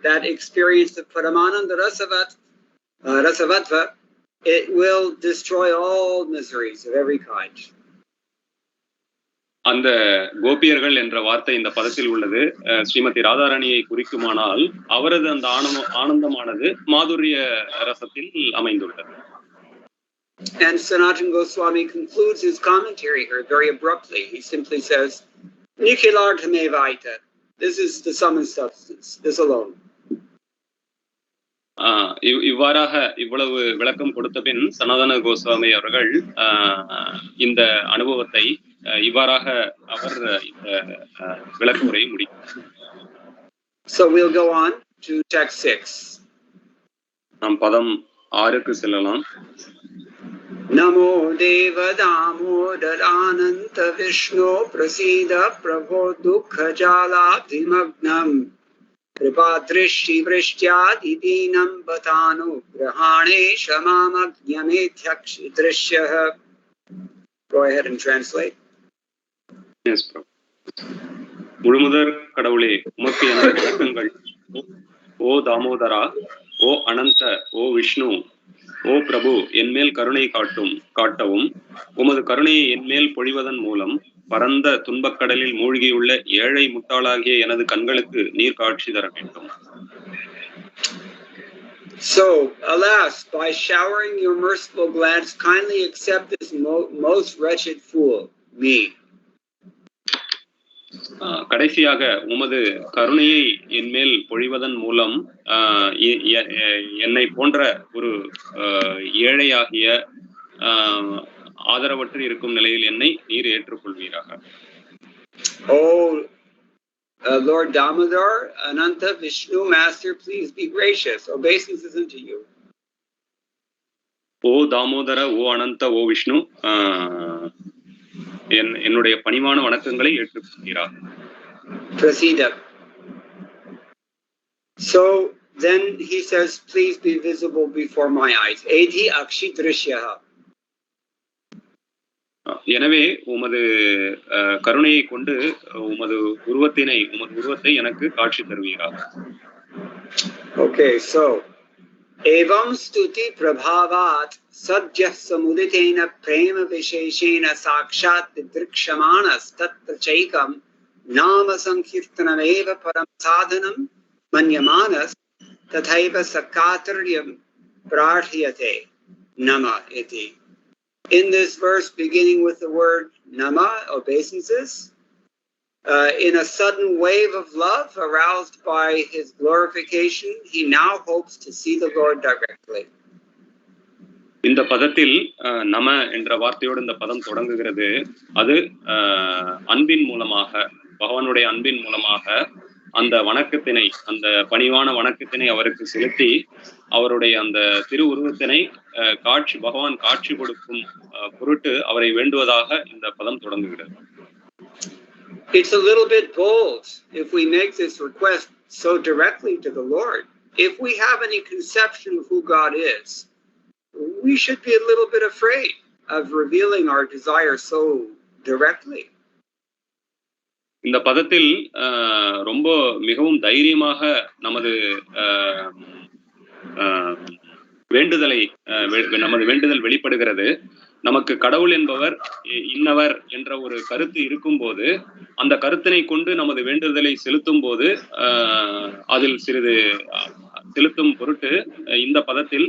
Speaker 1: that experience of Paramananda Rasavatva, it will destroy all miseries of every kind.
Speaker 2: அந்த கோபியர்கள் என்ற வார்த்தை இந்த பதத்தில் உள்ளது. ஸ்ரீமதி ராதாராணியை குறிக்குமானால் அவரது அந்த ஆனந்தமானது மாதுரிய ரசத்தில் அமைந்துள்ளது.
Speaker 1: And Sanatana Goswami concludes his commentary here very abruptly. He simply says, Nikhilardhamevaita. This is the sum and substance, this alone.
Speaker 2: இவ்வாறாக இவ்வளவு விளக்கம் கொடுத்த பின் சனாதன கோஸ்வாமி அவர்கள் இந்த அனுபவத்தை இவ்வாறாக அவர் இந்த விளக்குமுறை முடிக்கிறார்.
Speaker 1: So we'll go on to text 6.
Speaker 2: நாம் பதம் 6க்கு செல்லலாம்.
Speaker 1: Namo Deva Damodarastakam Vishnu Prasida Prabho Dukha Jala Dhimagnam Kripadrishti Vrishtyadidinam Batanu Grahane Shamamagyamethyakshitrishyaha. Go ahead and translate.
Speaker 2: Yes, Prabhu. முழுமுதற் கடவுளே, உமக்கு எனது வணக்கங்கள். ஓ தாமோதரா, ஓ அனந்த, ஓ விஷ்ணு, ஓ பிரபு, என்மேல் கருணை காட்டவும். உமது கருணையை என்மேல் பொழிவதன் மூலம் பரந்த துன்பக்கடலில் மூழ்கியுள்ள ஏழை முட்டாளாகிய எனது கண்களுக்கு நீர் காட்சி தர வேண்டும்.
Speaker 1: So, alas, by showering your merciful glance, kindly accept this most wretched fool, me.
Speaker 2: கடைசியாக உமது கருணையை என்மேல் பொழிவதன் மூலம் என்னை போன்ற ஒரு ஏழையாகிய ஆதரவற்று இருக்கும் நிலையில் என்னை நீர் ஏற்றுக்கொள்வீராக.
Speaker 1: Oh, Lord Damodar, Ananta, Vishnu, Master, please be gracious. Obeisances unto you.
Speaker 2: ஓ தாமோதர, ஓ அனந்த, ஓ விஷ்ணு, என்னுடைய பணிவான வணக்கங்களை ஏற்றுக்கொள்கிறார்.
Speaker 1: Prasida. So then he says, please be visible before my eyes. Edhi akshi drishyaha.
Speaker 2: எனவே உமது கருணையை கொண்டு உமது உருவத்தை எனக்கு காட்சி தருவீராக.
Speaker 1: Okay, so evam stuti prabhavat sadjah samuditena prema visheshena sakshat vidrikshamanas tatra chaikam nama sankirtanameva param sadhanam manyamanas tathaiva sakataryam prarthiyate nama iti. In this verse, beginning with the word nama, obeisances, in a sudden wave of love aroused by his glorification, he now hopes to see the Lord directly.
Speaker 2: இந்த பதத்தில் நம என்ற வார்த்தையோடு இந்த பதம் தொடங்குகிறது. அது அன்பின் மூலமாக, பகவானுடைய அன்பின் மூலமாக அந்த வணக்கத்தினை, அந்த பணிவான வணக்கத்தினை அவருக்கு செலுத்தி அவருடைய அந்த திரு உருவத்தினை பகவான் காட்சி கொடுக்கும் பொருட்டு அவரை வேண்டுவதாக இந்த பதம் தொடங்குகிறது.
Speaker 1: It's a little bit bold if we make this request so directly to the Lord. If we have any conception of who God is, we should be a little bit afraid of revealing our desire so directly.
Speaker 2: இந்த பதத்தில் ரொம்ப மிகவும் தைரியமாக நமது வேண்டுதல் வெளிப்படுகிறது. நமக்கு கடவுள் என்பவர் இன்னவர் என்ற ஒரு கருத்து இருக்கும்போது, அந்த கருத்தினை கொண்டு நமது வேண்டுதலை செலுத்தும் போது அதில் சிறிது செலுத்தும் பொருட்டு இந்த பதத்தில்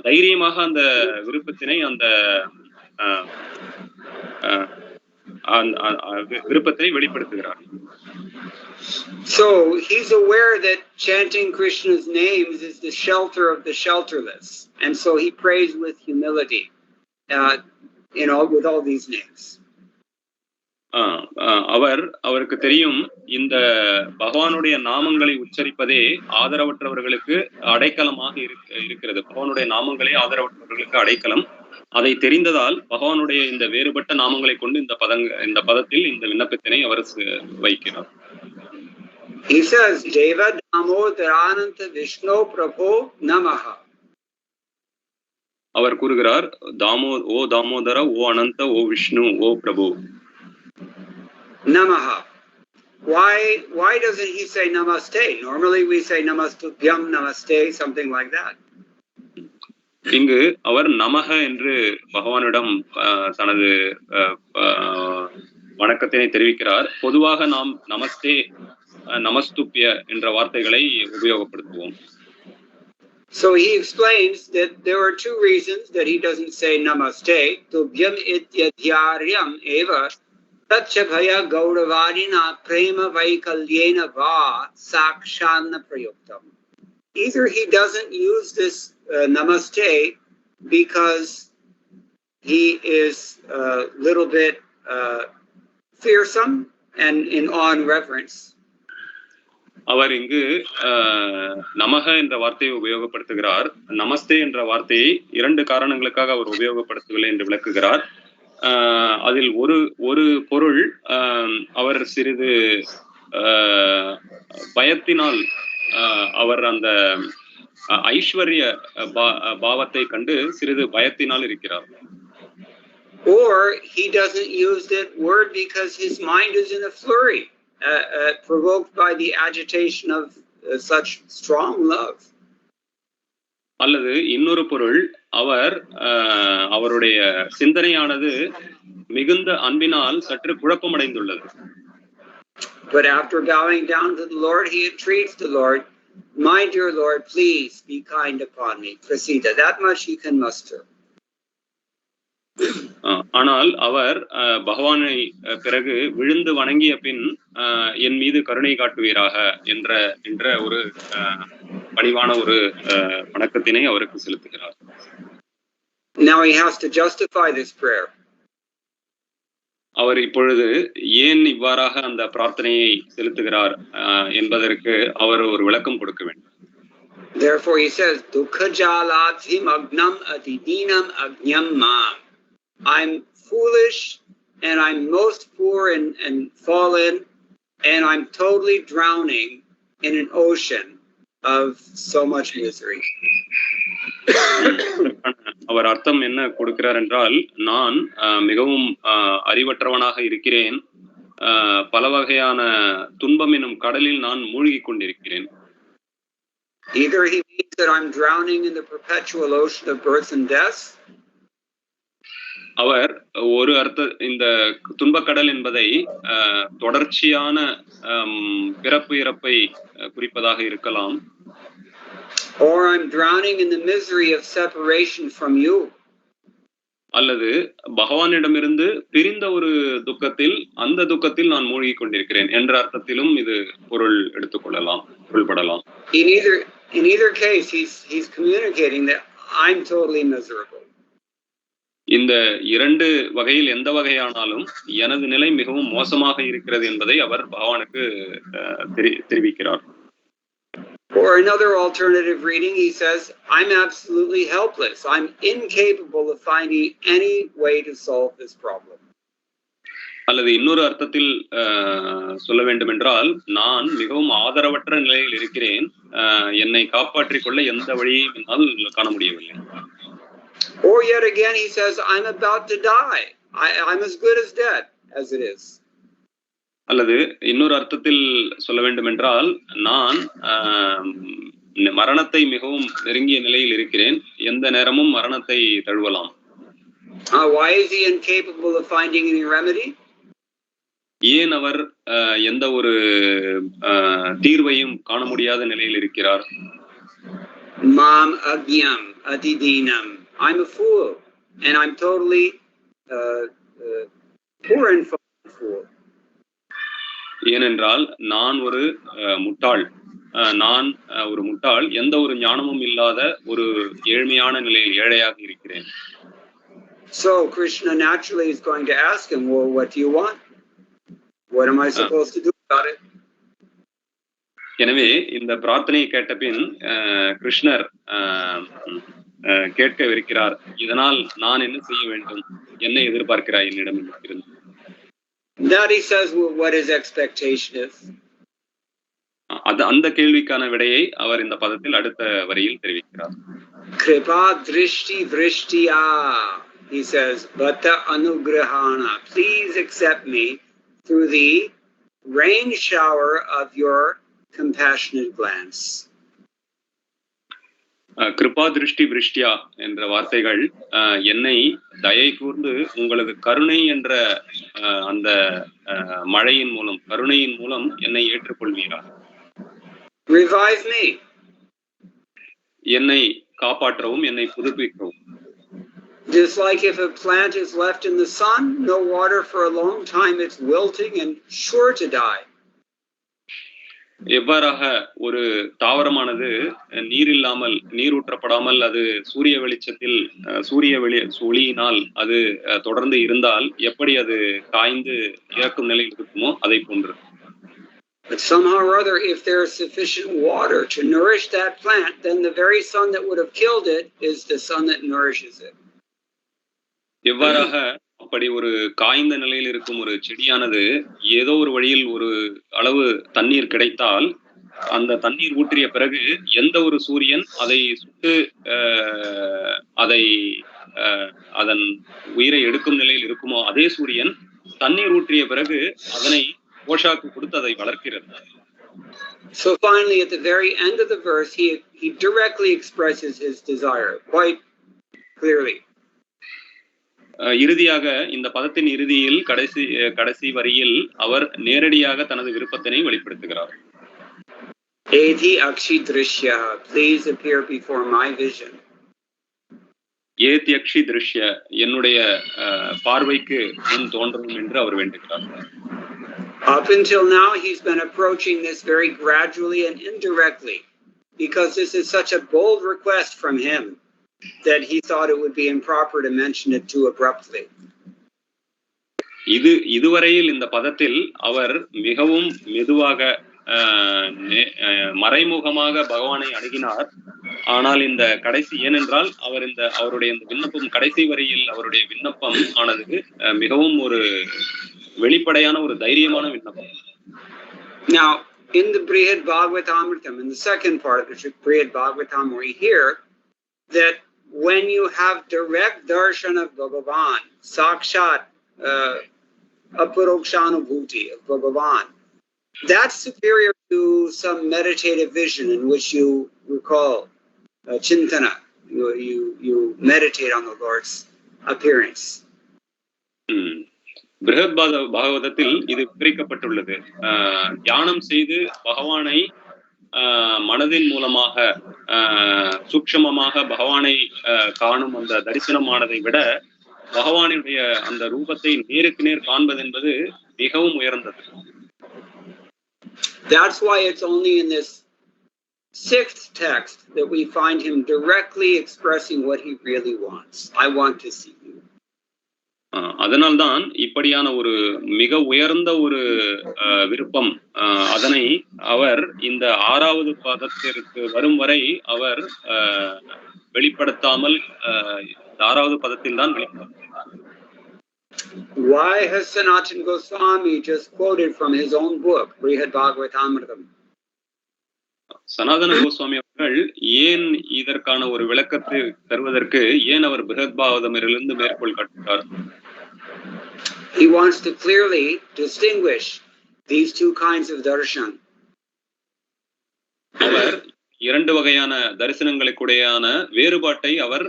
Speaker 2: தைரியமாக அந்த விருப்பத்தினை விருப்பத்தை வெளிப்படுத்துகிறார்.
Speaker 1: So he's aware that chanting Krishna's names is the shelter of the shelterless, and so he prays with humility, with all these names.
Speaker 2: அவருக்கு தெரியும், இந்த பகவானுடைய நாமங்களை உச்சரிப்பதே ஆதரவற்றவர்களுக்கு அடைக்கலமாக இருக்கிறது. பகவானுடைய நாமங்களே ஆதரவற்றவர்களுக்கு அடைக்கலம். அதை தெரிந்ததால் பகவானுடைய இந்த வேறுபட்ட நாமங்களை கொண்டு இந்த பதத்தில் இந்த விண்ணப்பத்தினை அவர் வைக்கிறார்.
Speaker 1: He says, Deva Damodarananta Vishnu Prabhu Namaha.
Speaker 2: அவர் கூறுகிறார், ஓ தாமோதர, ஓ அனந்த, ஓ விஷ்ணு, ஓ பிரபு.
Speaker 1: Namaha. Why doesn't he say namaste? Normally we say namastubhyam namaste, something like that.
Speaker 2: இங்கு அவர் நமக என்று பகவானிடம் தனது வணக்கத்தினை தெரிவிக்கிறார். பொதுவாக நாம் நமஸ்தே, நமஸ்துப்ய என்ற வார்த்தைகளை உபயோகப்படுத்துவோம்.
Speaker 1: So he explains that there are two reasons that he doesn't say namaste. Tubhyam ityadhyaryam eva tatchabhaya gauravadina prema vaikalyena va sakshana prayuktam. Either he doesn't use this namaste because he is a little bit fearsome and in awe and reverence.
Speaker 2: அவர் இங்கு நமக என்ற வார்த்தையை உபயோகப்படுத்துகிறார். நமஸ்தே என்ற வார்த்தையை இரண்டு காரணங்களுக்காக அவர் உபயோகப்படுத்தவில்லை என்று விளக்குகிறார். அதில் ஒரு பொருள், அவர் சிறிது பயத்தினால், அவர் அந்த ஐஸ்வர்ய பாவத்தை கண்டு சிறிது பயத்தினால் இருக்கிறார்.
Speaker 1: Or he doesn't use that word because his mind is in a flurry, provoked by the agitation of such strong love.
Speaker 2: அல்லது இன்னொரு பொருள், அவர் அவருடைய சிந்தனையானது மிகுந்த அன்பினால் சற்று குழப்பமடைந்துள்ளது.
Speaker 1: But after bowing down to the Lord, he entreats the Lord, "My dear Lord, please be kind upon me." Prasida, that much he can muster.
Speaker 2: ஆனால் அவர் பகவானை பிறகு விழுந்து வணங்கிய பின் என் மீது கருணை காட்டுவீராக என்ற ஒரு பணிவான ஒரு வணக்கத்தினை அவருக்கு செலுத்துகிறார்.
Speaker 1: Now he has to justify this prayer.
Speaker 2: அவர் இப்பொழுது ஏன் இவ்வாறாக அந்த பிரார்த்தனையை செலுத்துகிறார் என்பதற்கு அவர் ஒரு விளக்கம் கொடுக்க வேண்டும்.
Speaker 1: Therefore he says, "Dukha jaladhim agnam adidinam agnyam mam." I'm foolish and I'm most poor and fallen, and I'm totally drowning in an ocean of so much misery.
Speaker 2: அவர் அர்த்தம் என்ன கொடுக்கிறார் என்றால், நான் மிகவும் அறிவற்றவனாக இருக்கிறேன், பல வகையான துன்பம் எனும் கடலில் நான் மூழ்கி கொண்டிருக்கிறேன்.
Speaker 1: Either he means that I'm drowning in the perpetual ocean of birth and death.
Speaker 2: அவர் ஒரு இந்த துன்பக்கடல் என்பதை தொடர்ச்சியான பிறப்பு இறப்பை குறிப்பதாக இருக்கலாம்.
Speaker 1: Or I'm drowning in the misery of separation from you.
Speaker 2: அல்லது பகவானிடமிருந்து பிரிந்த ஒரு துக்கத்தில், அந்த துக்கத்தில் நான் மூழ்கி கொண்டிருக்கிறேன் என்ற அர்த்தத்திலும் இது பொருள் எடுத்துக்கொள்ளலாம், பொருள்படலாம்.
Speaker 1: In either case, he's communicating that I'm totally miserable.
Speaker 2: இந்த இரண்டு வகையில் எந்த வகையானாலும் எனது நிலை மிகவும் மோசமாக இருக்கிறது என்பதை அவர் பகவானுக்கு தெரிவிக்கிறார்.
Speaker 1: Or another alternative reading, he says, "I'm absolutely helpless. I'm incapable of finding any way to solve this problem."
Speaker 2: அல்லது இன்னொரு அர்த்தத்தில் சொல்ல வேண்டும் என்றால், நான் மிகவும் ஆதரவற்ற நிலையில் இருக்கிறேன், என்னை காப்பாற்றிக் கொள்ள எந்த வழியையும் என்னால் காண முடியவில்லை.
Speaker 1: Or yet again he says, "I'm about to die. I'm as good as dead as it is."
Speaker 2: அல்லது இன்னொரு அர்த்தத்தில் சொல்ல வேண்டும் என்றால், நான் மரணத்தை மிகவும் நெருங்கிய நிலையில் இருக்கிறேன், எந்த நேரமும் மரணத்தை தழுவலாம்.
Speaker 1: Why is he incapable of finding any remedy?
Speaker 2: ஏன் அவர் எந்த ஒரு தீர்வையும் காண முடியாத நிலையில் இருக்கிறார்?
Speaker 1: Mam agyam adidinam. I'm a fool and I'm totally poor and fool.
Speaker 2: ஏனென்றால் நான் ஒரு முட்டாள், எந்த ஒரு ஞானமும் இல்லாத ஒரு ஏழ்மையான நிலையில் ஏழையாக இருக்கிறேன்.
Speaker 1: So Krishna naturally is going to ask him, "Well, what do you want? What am I supposed to do about it?"
Speaker 2: எனவே இந்த பிரார்த்தனையை கேட்ட பின் கிருஷ்ணர் கேட்கவிருக்கிறார், இதனால் நான் என்ன செய்ய வேண்டும், என்ன எதிர்பார்க்கிறாய் என்னிடம் இருந்து?
Speaker 1: That he says, well, what his expectation is.
Speaker 2: அந்த கேள்விக்கான விடையை அவர் இந்த பதத்தில் அடுத்த வரியில் தெரிவிக்கிறார்.
Speaker 1: Kripa drishti vrishtiya, he says, Datta anugrahana, please accept me through the rain shower of your compassionate glance.
Speaker 2: Kripa திருஷ்டி விருஷ்டியா என்ற வார்த்தைகள் என்னை தயை கூர்ந்து உங்களது கருணை என்ற அந்த மழையின் மூலம், கருணையின் மூலம் என்னை ஏற்றுக்கொள்வீரா?
Speaker 1: Revive me.
Speaker 2: என்னை காப்பாற்றவும், என்னை புதுப்பிக்கவும்.
Speaker 1: Just like if a plant is left in the sun, no water for a long time, it's wilting and sure to die.
Speaker 2: எவ்வாறாக ஒரு தாவரமானது நீரில்லாமல், நீரூற்றப்படாமல் அது சூரிய வெளிச்சத்தில், ஒளியினால் அது தொடர்ந்து இருந்தால் எப்படி அது காய்ந்து இறக்கும் நிலையில் இருக்குமோ அதை போன்று.
Speaker 1: But somehow or other, if there is sufficient water to nourish that plant, then the very sun that would have killed it is the sun that nourishes it.
Speaker 2: எவ்வாறாக அப்படி ஒரு காய்ந்த நிலையில் இருக்கும் ஒரு செடியானது ஏதோ ஒரு வழியில் ஒரு அளவு தண்ணீர் கிடைத்தால், அந்த தண்ணீர் ஊற்றிய பிறகு எந்த ஒரு சூரியன் அதை சுட்டு அதன் உயிரை எடுக்கும் நிலையில் இருக்குமோ அதே சூரியன் தண்ணீர் ஊற்றிய பிறகு அதனை போஷாக்கு கொடுத்து அதை வளர்க்கிறது.
Speaker 1: So finally, at the very end of the verse, he directly expresses his desire quite clearly.
Speaker 2: இறுதியாக இந்த பதத்தின் இறுதியில் கடைசி வரியில் அவர் நேரடியாக தனது விருப்பத்தினை வெளிப்படுத்துகிறார்.
Speaker 1: Eti akshidrishya, please appear before my vision.
Speaker 2: ஏதி Akshi திருஷ்ய, என்னுடைய பார்வைக்கு முன் தோன்றவும் என்று அவர் வேண்டுகிறார்.
Speaker 1: Up until now, he's been approaching this very gradually and indirectly, because this is such a bold request from him that he thought it would be improper to mention it too abruptly.
Speaker 2: இதுவரையில் இந்த பதத்தில் அவர் மிகவும் மெதுவாக மறைமுகமாக பகவானை அணுகினார். ஆனால் இந்த கடைசி, ஏனென்றால் அவருடைய இந்த விண்ணப்பம் கடைசி வரியில் அவருடைய விண்ணப்பம் ஆனது மிகவும் ஒரு வெளிப்படையான ஒரு தைரியமான விண்ணப்பம்.
Speaker 1: Now, in the Brihad Bhagavatamritam, in the second part of the Brihad Bhagavatam, we hear that when you have direct darshan of Bhagavan, sakshat aparokshanubhuti of Bhagavan, that's superior to some meditative vision in which you recall chintana, you meditate on the Lord's appearance.
Speaker 2: பிருஹத் பாகவதத்தில் இது விவரிக்கப்பட்டுள்ளது. தியானம் செய்து பகவானை மனதின் மூலமாக சூக்ஷ்மமாக பகவானை காணும் அந்த தரிசனமானதை விட பகவானுடைய அந்த ரூபத்தை நேருக்கு நேர் காண்பது என்பது மிகவும் உயர்ந்தது.
Speaker 1: That's why it's only in this sixth text that we find him directly expressing what he really wants. I want to see you.
Speaker 2: அதனால்தான் இப்படியான ஒரு மிக உயர்ந்த ஒரு விருப்பம், அதனை அவர் இந்த 6வது பதத்திற்கு வரும் வரை அவர் வெளிப்படுத்தாமல் 6வது பதத்தில் தான் வெளிப்படுத்தார்.
Speaker 1: Why has Sanatana Goswami just quoted from his own book, Brihad Bhagavatamritam?
Speaker 2: சனாதன கோஸ்வாமி அவர்கள் ஏன் இதற்கான ஒரு விளக்கத்தை தருவதற்கு ஏன் அவர் பிருஹத் பாகவதமிலிருந்து மேற்கோள் காட்டுகிறார்?
Speaker 1: He wants to clearly distinguish these two kinds of darshan.
Speaker 2: அவர் 2 வகையான தரிசனங்களுக்குடையான வேறுபாட்டை அவர்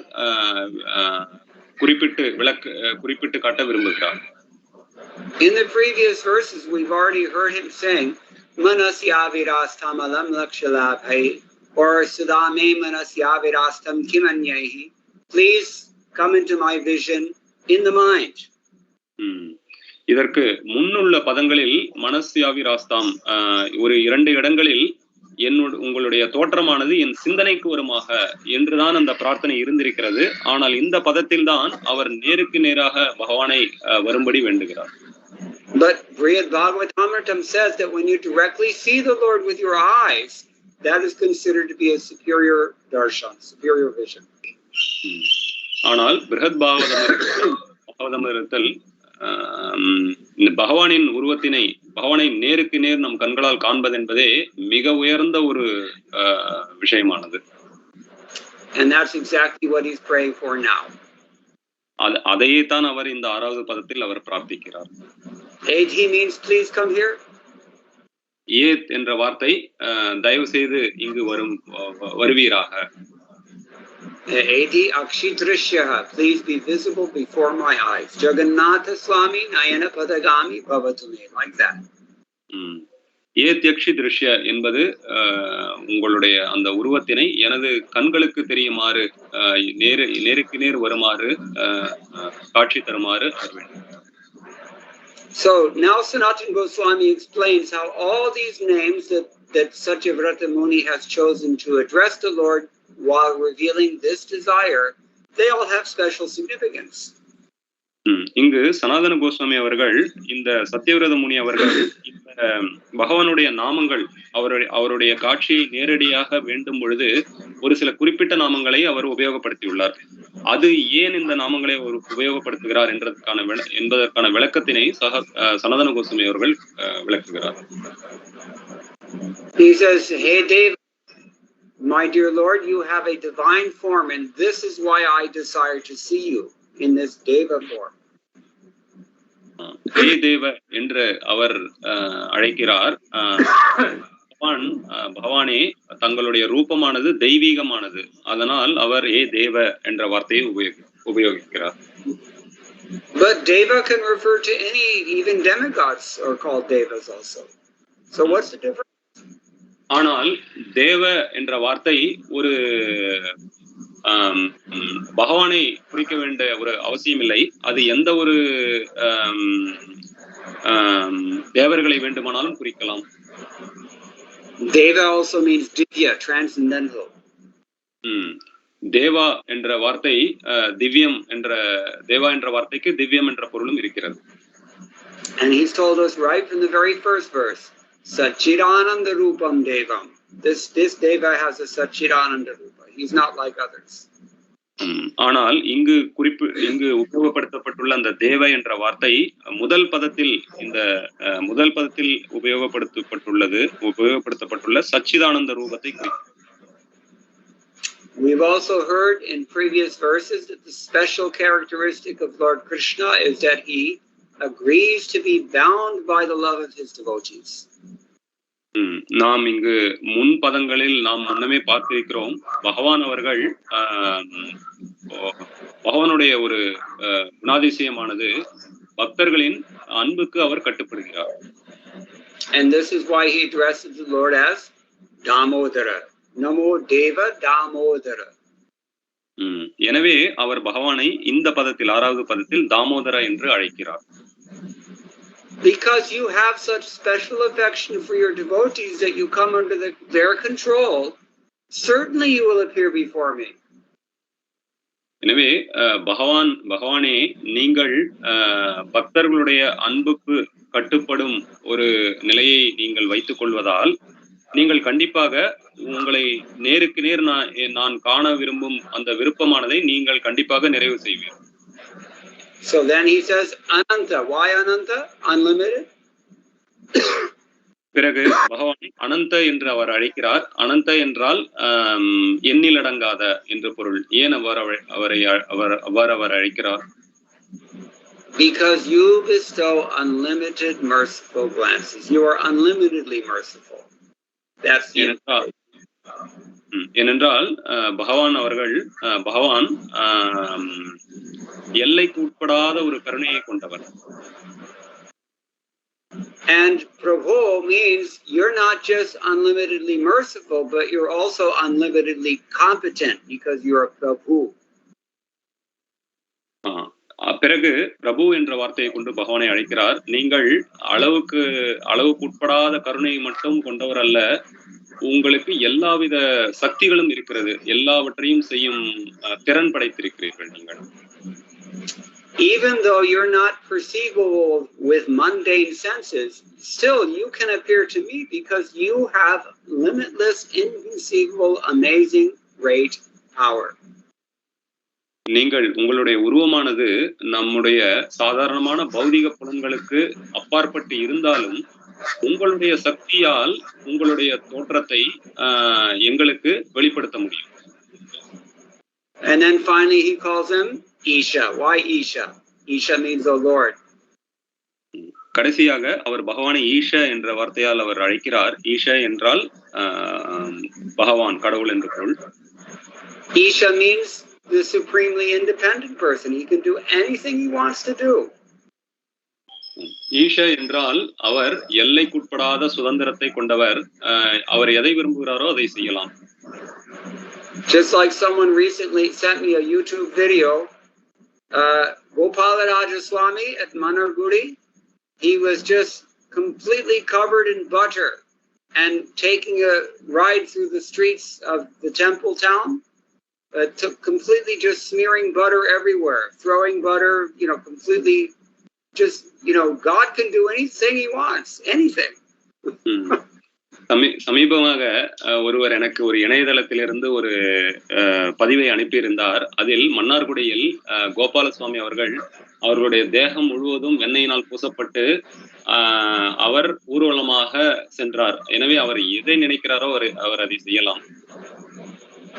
Speaker 2: குறிப்பிட்டு காட்ட விரும்புகிறார்.
Speaker 1: In the previous verses, we've already heard him saying, Manasyavirastamalam lakshalabhai, or Sudame Manasyavirastam kimanyahi. Please come into my vision in the mind.
Speaker 2: இதற்கு முன்னுள்ள பதங்களில் மனஸ்யாவிராஸ்தாம் ஒரு 2 இடங்களில் உங்களுடைய தோற்றமானது என் சிந்தனைக்கு வருமாக என்றுதான் அந்த பிரார்த்தனை இருந்திருக்கிறது. ஆனால் இந்த பதத்தில் தான் அவர் நேருக்கு நேராக பகவானை வரும்படி வேண்டுகிறார்.
Speaker 1: But Brihad Bhagavatamritam says that when you directly see the Lord with your eyes, that is considered to be a superior darshan, superior vision.
Speaker 2: ஆனால் பிருஹத் பாகவதமிருத்தல் பகவானின் உருவத்தினை பகவானை நேருக்கு நேர் நம் கண்களால் காண்பது என்பதே மிக உயர்ந்த ஒரு விஷயமானது.
Speaker 1: And that's exactly what he's praying for now.
Speaker 2: அதையே தான் அவர் இந்த 6வது பதத்தில் அவர் பிரார்த்திக்கிறார்.
Speaker 1: He means please come here.
Speaker 2: ஏத் என்ற வார்த்தை தயவு செய்து இங்கு வருவீராக.
Speaker 1: Eti akshidrishya, please be visible before my eyes. Jagannatha Swami Nayana Padagami Bhavatume, like that.
Speaker 2: ஏத்யக்ஷி திருஷ்ய என்பது உங்களுடைய அந்த உருவத்தினை எனது கண்களுக்கு தெரியுமாறு நேருக்கு நேர் வருமாறு காட்சி தருமாறு அவர் வேண்டும்.
Speaker 1: So now Sanatana Goswami explains how all these names that Satyavrata Muni has chosen to address the Lord while revealing this desire, they all have special significance.
Speaker 2: இங்கு சனாதன கோஸ்வாமி அவர்கள் இந்த சத்யவிரத முனி அவர்கள் இந்த பகவானுடைய நாமங்கள் அவருடைய காட்சியை நேரடியாக வேண்டும் பொழுது ஒரு சில குறிப்பிட்ட நாமங்களை அவர் உபயோகப்படுத்தியுள்ளார். அது ஏன் இந்த நாமங்களை அவர் உபயோகப்படுத்துகிறார் என்பதற்கான விளக்கத்தினை சனாதன கோஸ்வாமி அவர்கள் விளக்குகிறார்.
Speaker 1: He says, "Hey Deva, my dear Lord, you have a divine form, and this is why I desire to see you in this Deva form."
Speaker 2: ஹே தேவ என்று அவர் அழைக்கிறார். பகவானே தங்களுடைய ரூபமானது தெய்வீகமானது, அதனால் அவர் தேவ என்ற வார்த்தையை உபயோகிக்கிறார்.
Speaker 1: But Deva can refer to any, even demigods are called Devas also. So what's the difference?
Speaker 2: ஆனால் தேவ என்ற வார்த்தை ஒரு பகவானை குறிக்க வேண்டிய ஒரு அவசியம் இல்லை. அது எந்த ஒரு தேவர்களை வேண்டுமானாலும் குறிக்கலாம்.
Speaker 1: Deva also means divya, transcendental.
Speaker 2: தேவா என்ற வார்த்தை திவ்யம் என்ற தேவா என்ற வார்த்தைக்கு திவ்யம் என்ற பொருளும் இருக்கிறது.
Speaker 1: And he's told us right from the very first verse, Satchidananda Rupam Devam. This Deva has a Satchidananda Rupa. He's not like others.
Speaker 2: ஆனால் இங்கு உபயோகப்படுத்தப்பட்டுள்ள அந்த தேவ என்ற வார்த்தை முதல் பதத்தில் உபயோகப்படுத்தப்பட்டுள்ள சச்சிதானந்த ரூபத்தை குறிக்கும்.
Speaker 1: We've also heard in previous verses that the special characteristic of Lord Krishna is that he agrees to be bound by the love of his devotees.
Speaker 2: நாம் இங்கு முன் பதங்களில் நாம் முன்னமே பார்த்திருக்கிறோம், பகவான் அவர்கள் பகவானுடைய ஒரு குணாதிசயமானது பக்தர்களின் அன்புக்கு அவர் கட்டுப்படுகிறார்.
Speaker 1: And this is why he addresses the Lord as Damodara. Namo Deva Damodara.
Speaker 2: எனவே அவர் பகவானை இந்த பதத்தில் 6வது பதத்தில் தாமோதர என்று அழைக்கிறார்.
Speaker 1: Because you have such special affection for your devotees that you come under their control, certainly you will appear before me.
Speaker 2: எனவே பகவானே நீங்கள் பக்தர்களுடைய அன்புக்கு கட்டுப்படும் ஒரு நிலையை நீங்கள் வைத்துக் கொள்வதால் நீங்கள் கண்டிப்பாக உங்களை நேருக்கு நேர் நான் காண விரும்பும் அந்த விருப்பமானதை நீங்கள் கண்டிப்பாக நிறைவு செய்வீர்கள்.
Speaker 1: So then he says Ananta. Why Ananta? Unlimited.
Speaker 2: பிறகு பகவான் அனந்த என்று அவர் அழைக்கிறார். அனந்த என்றால் எண்ணிலடங்காத என்று பொருள். ஏன் அவர் அழைக்கிறார்?
Speaker 1: Because you bestow unlimited merciful glances. You are unlimitedly merciful. That's
Speaker 2: ஏனென்றால் பகவான் எல்லைக்கு உட்படாத ஒரு கருணையை கொண்டவர்.
Speaker 1: And Prabhu means you're not just unlimitedly merciful, but you're also unlimitedly competent because you're a Prabhu.
Speaker 2: பிறகு பிரபு என்ற வார்த்தையை கொண்டு பகவானை அழைக்கிறார். நீங்கள் அளவுக்கு உட்படாத கருணை மட்டும் கொண்டவர் அல்ல, உங்களுக்கு எல்லாவித சக்திகளும் இருக்கிறது, எல்லாவற்றையும் செய்யும் திறன் படைத்திருக்கிறீர்கள் நீங்கள்.
Speaker 1: Even though you're not perceivable with mundane senses, still you can appear to me because you have limitless, inconceivable, amazing, great power.
Speaker 2: நீங்கள் உங்களுடைய உருவமானது நம்முடைய சாதாரணமான பௌதிக புலன்களுக்கு அப்பாற்பட்டு இருந்தாலும் உங்களுடைய சக்தியால் உங்களுடைய தோற்றத்தை எங்களுக்கு வெளிப்படுத்த முடியும்.
Speaker 1: And then finally he calls him Isha. Why Isha? Isha means the Lord.
Speaker 2: கடைசியாக அவர் பகவானை ஈஷ என்ற வார்த்தையால் அவர் அழைக்கிறார். ஈஷ என்றால் பகவான், கடவுள் என்று பொருள்.
Speaker 1: Isha means the supremely independent person. He can do anything he wants to do.
Speaker 2: ஈஷ என்றால் அவர் எல்லைக்குட்படாத சுதந்திரத்தை கொண்டவர். அவர் எதை விரும்புகிறாரோ அதை செய்யலாம்.
Speaker 1: Just like someone recently sent me a YouTube video, Gopalaraja Swami at Manargudi, he was just completely covered in butter and taking a ride through the streets of the temple town, completely just smearing butter everywhere, throwing butter, completely just, God can do anything he wants, anything.
Speaker 2: சமீபமாக ஒருவர் எனக்கு ஒரு இணையதளத்திலிருந்து ஒரு பதிவை அனுப்பியிருந்தார். அதில் மன்னார்குடியில் கோபாலசுவாமி அவர்களுடைய தேகம் முழுவதும் எண்ணெயினால் பூசப்பட்டு அவர் ஊர்வலமாக சென்றார். எனவே அவர் எதை நினைக்கிறாரோ அவர் அதை செய்யலாம்.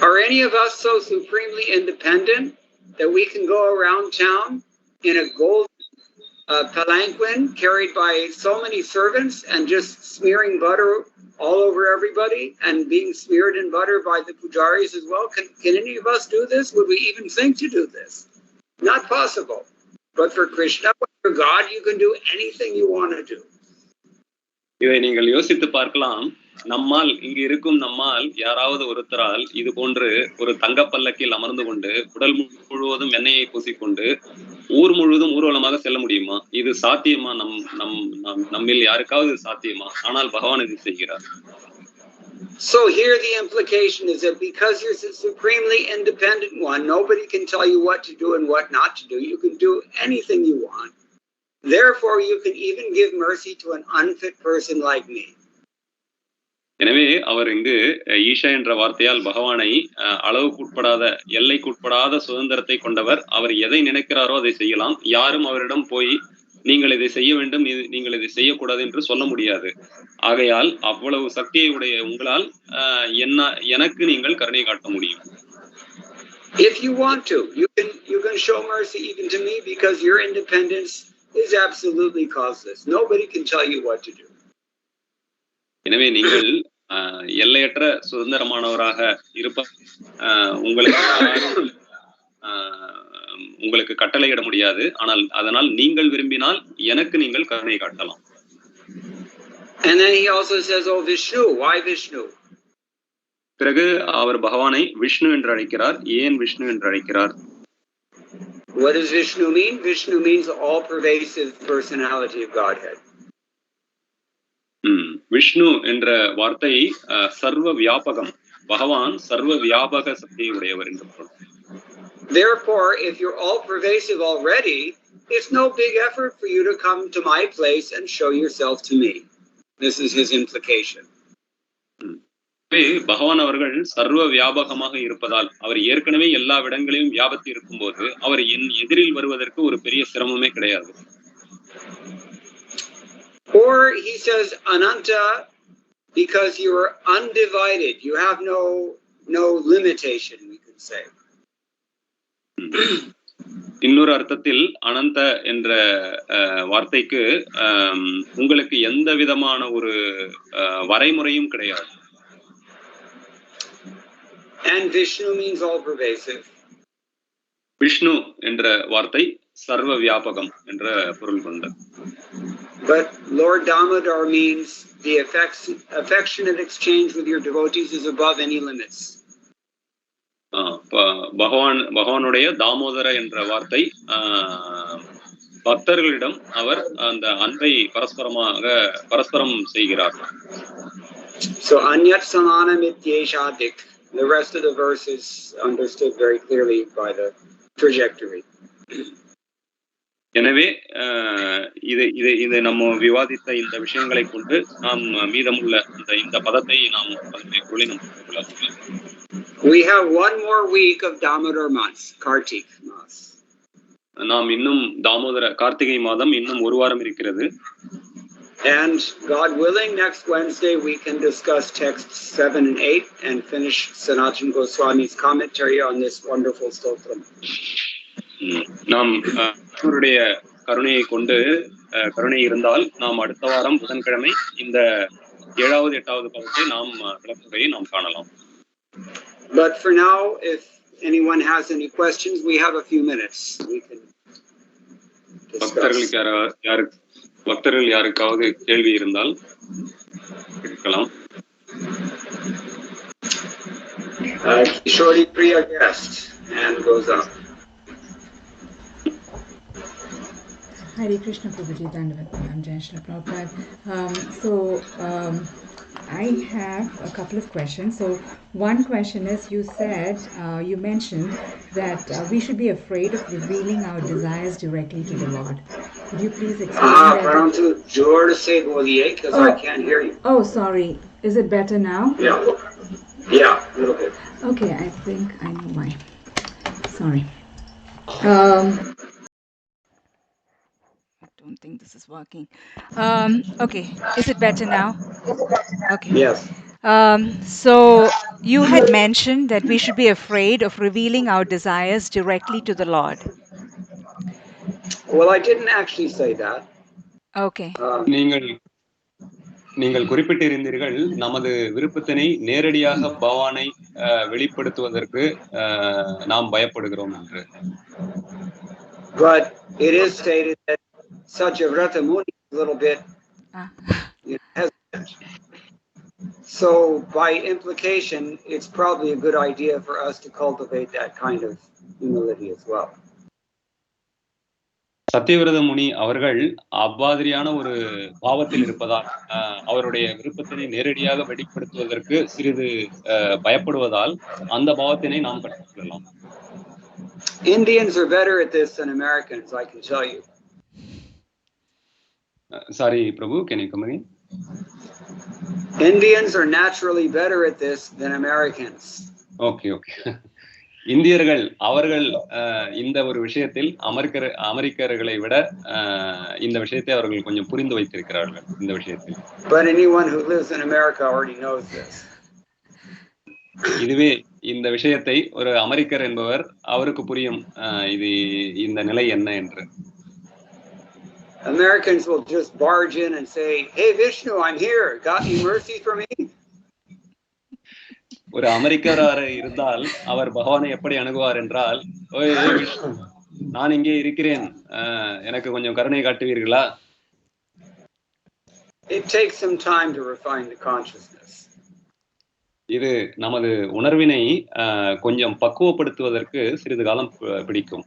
Speaker 1: Are any of us so supremely independent that we can go around town in a gold palanquin carried by so many servants and just smearing butter all over everybody and being smeared in butter by the pujaris as well. Can any of us do this? Would we even think to do this? Not possible. But for Krishna, for God, you can do anything you want to do.
Speaker 2: இதை நீங்கள் யோசித்து பார்க்கலாம். நம்மால் இங்கு இருக்கும் நம்மால் யாராவது ஒருத்தரால் இது போன்று ஒரு தங்க பல்லக்கில் அமர்ந்து கொண்டு உடல் முழுவதும் எண்ணெயை பூசிக்கொண்டு ஊர் முழுவதும் ஊர்வலமாக செல்ல முடியுமா? இது சாத்தியமா? நம்மில் யாருக்காவது சாத்தியமா? ஆனால் பகவான் இது செய்கிறார்.
Speaker 1: So here the implication is that because you're the supremely independent one, nobody can tell you what to do and what not to do. You can do anything you want. Therefore, you can even give mercy to an unfit person like me.
Speaker 2: எனவே அவர் இங்கு ஈஷா என்ற வார்த்தையால் பகவானை அளவுக்குட்படாத எல்லைக்குட்படாத சுதந்திரத்தை கொண்டவர். அவர் எதை நினைக்கிறாரோ அதை செய்யலாம். யாரும் அவரிடம் போய் நீங்கள் இதை செய்ய வேண்டும், நீங்கள் இதை செய்யக்கூடாது என்று சொல்ல முடியாது. ஆகையால் அவ்வளவு சக்தியை உடைய உங்களால் எனக்கு நீங்கள் கருணை காட்ட முடியும்.
Speaker 1: If you want to, you can show mercy even to me because your independence is absolutely causeless. Nobody can tell you what to do.
Speaker 2: எனவே நீங்கள் எல்லையற்ற சுதந்திரமானவராக இருப்ப உங்களுக்கு கட்டளையிட முடியாது. ஆனால் அதனால் நீங்கள் விரும்பினால் எனக்கு நீங்கள் கருணை காட்டலாம்.
Speaker 1: And then he also says, oh Vishnu, why Vishnu?
Speaker 2: பிறகு அவர் பகவானை விஷ்ணு என்று அழைக்கிறார். ஏன் விஷ்ணு என்று அழைக்கிறார்?
Speaker 1: What does Vishnu mean? Vishnu means all pervasive personality of Godhead.
Speaker 2: Vishnu என்ற வார்த்தை சர்வ வியாபகம். பகவான் சர்வ வியாபக சக்தியை உடையவர் என்று பொருள்.
Speaker 1: Therefore, if you're all pervasive already, it's no big effort for you to come to my place and show yourself to me. This is his implication.
Speaker 2: பகவான் அவர்கள் சர்வ வியாபகமாக இருப்பதால் அவர் ஏற்கனவே எல்லா இடங்களிலும் வியாபத்து இருக்கும்போது அவர் என் எதிரில் வருவதற்கு ஒரு பெரிய சிரமமே கிடையாது.
Speaker 1: Or he says Ananta because you are undivided. You have no limitation, we could say.
Speaker 2: இன்னொரு அர்த்தத்தில் அனந்த என்ற வார்த்தைக்கு உங்களுக்கு எந்த விதமான ஒரு வரைமுறையும் கிடையாது.
Speaker 1: And Vishnu means all pervasive.
Speaker 2: Vishnu என்ற வார்த்தை சர்வ வியாபகம் என்ற பொருள் கொண்டது.
Speaker 1: But Lord Damodar means the affectionate exchange with your devotees is above any limits.
Speaker 2: பகவானுடைய தாமோதர என்ற வார்த்தை பக்தர்களிடம் அவர் அந்த அன்பை பரஸ்பரம் செய்கிறார்.
Speaker 1: So anyat samanam ityeshadik. The rest of the verse is understood very clearly by the trajectory.
Speaker 2: எனவே இதை நம்ம விவாதித்த இந்த விஷயங்களை கொண்டு நாம் மீதமுள்ள இந்த பதத்தை நாம்
Speaker 1: We have one more week of Damodar months, Kartik months.
Speaker 2: நாம் இன்னும் கார்த்திகை மாதம் இன்னும் ஒரு வாரம் இருக்கிறது.
Speaker 1: And God willing, next Wednesday we can discuss texts 7 and 8 and finish Sanatana Goswami's commentary on this wonderful stotram.
Speaker 2: நாம் அவருடைய கருணையை கொண்டு கருணை இருந்தால் நாம் அடுத்த வாரம் புதன்கிழமை இந்த 7வது 8வது பதத்தை நாம் விளக்குவதை நாம் காணலாம்.
Speaker 1: But for now, if anyone has any questions, we have a few minutes. We can discuss.
Speaker 2: பக்தர்கள் யாருக்காவது கேள்வி இருந்தால் கேட்கலாம்.
Speaker 1: Shorty Priya guest and goes on.
Speaker 3: Hare Krishna Prabhuji, Dandavat, Jai Shri Prabhupada. I have a couple of questions. So one question is, you mentioned that we should be afraid of revealing our desires directly to the Lord. Could you please explain that?
Speaker 1: Because I can't hear you.
Speaker 3: Oh, sorry. Is it better now?
Speaker 1: Yeah, a little bit.
Speaker 3: Okay, I think I know why. Sorry. I don't think this is working. Okay, is it better now? Okay.
Speaker 1: Yes.
Speaker 3: So you had mentioned that we should be afraid of revealing our desires directly to the Lord.
Speaker 1: Well, I didn't actually say that.
Speaker 3: Okay.
Speaker 2: நீங்கள் குறிப்பிட்டிருந்தீர்கள் நமது விருப்பத்தினை நேரடியாக பகவானை வெளிப்படுத்துவதற்கு நாம் பயப்படுகிறோம் என்று.
Speaker 1: But it is stated that such a Vrata Muni is a little bit hesitant. So by implication, it's probably a good idea for us to cultivate that kind of humility as well.
Speaker 2: சத்தியவிரத முனி அவர்கள் அவ்வாதிரியான ஒரு பாவத்தில் இருப்பதால் அவருடைய விருப்பத்தினை நேரடியாக வெளிப்படுத்துவதற்கு சிறிது பயப்படுவதால் அந்த பாவத்தினை நாம் கற்றுக்கொள்ளலாம்.
Speaker 1: Indians are better at this than Americans, I can tell you.
Speaker 2: Sorry, Prabhu, can you come again?
Speaker 1: Indians are naturally better at this than Americans.
Speaker 2: Okay. இந்தியர்கள் அவர்கள் இந்த ஒரு விஷயத்தில் அமெரிக்கர்களை விட இந்த விஷயத்தை அவர்கள் கொஞ்சம் புரிந்து வைத்திருக்கிறார்கள் இந்த விஷயத்தில்.
Speaker 1: But anyone who lives in America already knows this.
Speaker 2: இதுவே இந்த விஷயத்தை ஒரு அமெரிக்கர் என்பவர் அவருக்கு புரியும் இது இந்த நிலை என்ன என்று.
Speaker 1: Americans will just barge in and say, "Hey Vishnu, I'm here. Got any mercy for me?"
Speaker 2: ஒரு அமெரிக்கராக இருந்தால் அவர் பகவானை எப்படி அணுகுவார் என்றால், ஓய் விஷ்ணு, நான் இங்கே இருக்கிறேன், எனக்கு கொஞ்சம் கருணை காட்டுவீர்களா?
Speaker 1: It takes some time to refine the consciousness.
Speaker 2: இது நமது உணர்வினை கொஞ்சம் பக்குவப்படுத்துவதற்கு சிறிது காலம் பிடிக்கும்.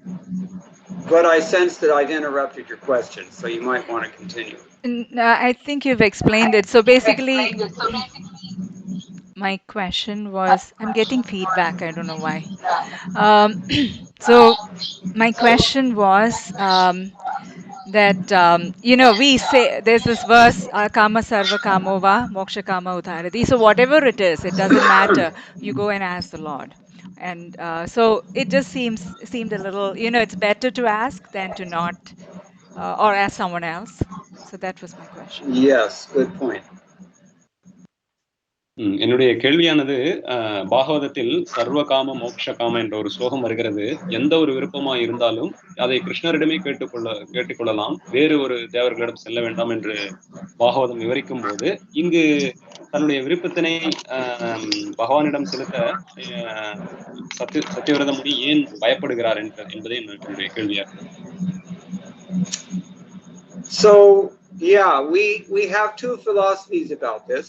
Speaker 1: But I sense that I've interrupted your question, so you might want to continue.
Speaker 4: I think you've explained it. So basically, my question was, I'm getting feedback. I don't know why. So my question was that, we say there's this verse, Kama Sarva Kamova, Moksha Kama Udharati. So whatever it is, it doesn't matter. You go and ask the Lord. And so it just seemed a little, it's better to ask than to not, or ask someone else. So that was my question.
Speaker 1: Yes, good point.
Speaker 2: என்னுடைய கேள்வியானது பாகவதத்தில் சர்வ காம மோட்ச காம என்ற ஒரு ஸ்லோகம் வருகிறது. எந்த ஒரு விருப்பமா இருந்தாலும் அதை கிருஷ்ணரிடமே கேட்டுக்கொள்ளலாம், வேறு ஒரு தேவர்களிடம் செல்ல வேண்டாம் என்று பாகவதம் விவரிக்கும் போது இங்கு தன்னுடைய விருப்பத்தினை பகவானிடம் செலுத்த சத்தியவிரத முனி ஏன் பயப்படுகிறார் என்பதே என்னுடைய கேள்வியாக.
Speaker 1: So yeah, we have two philosophies about this.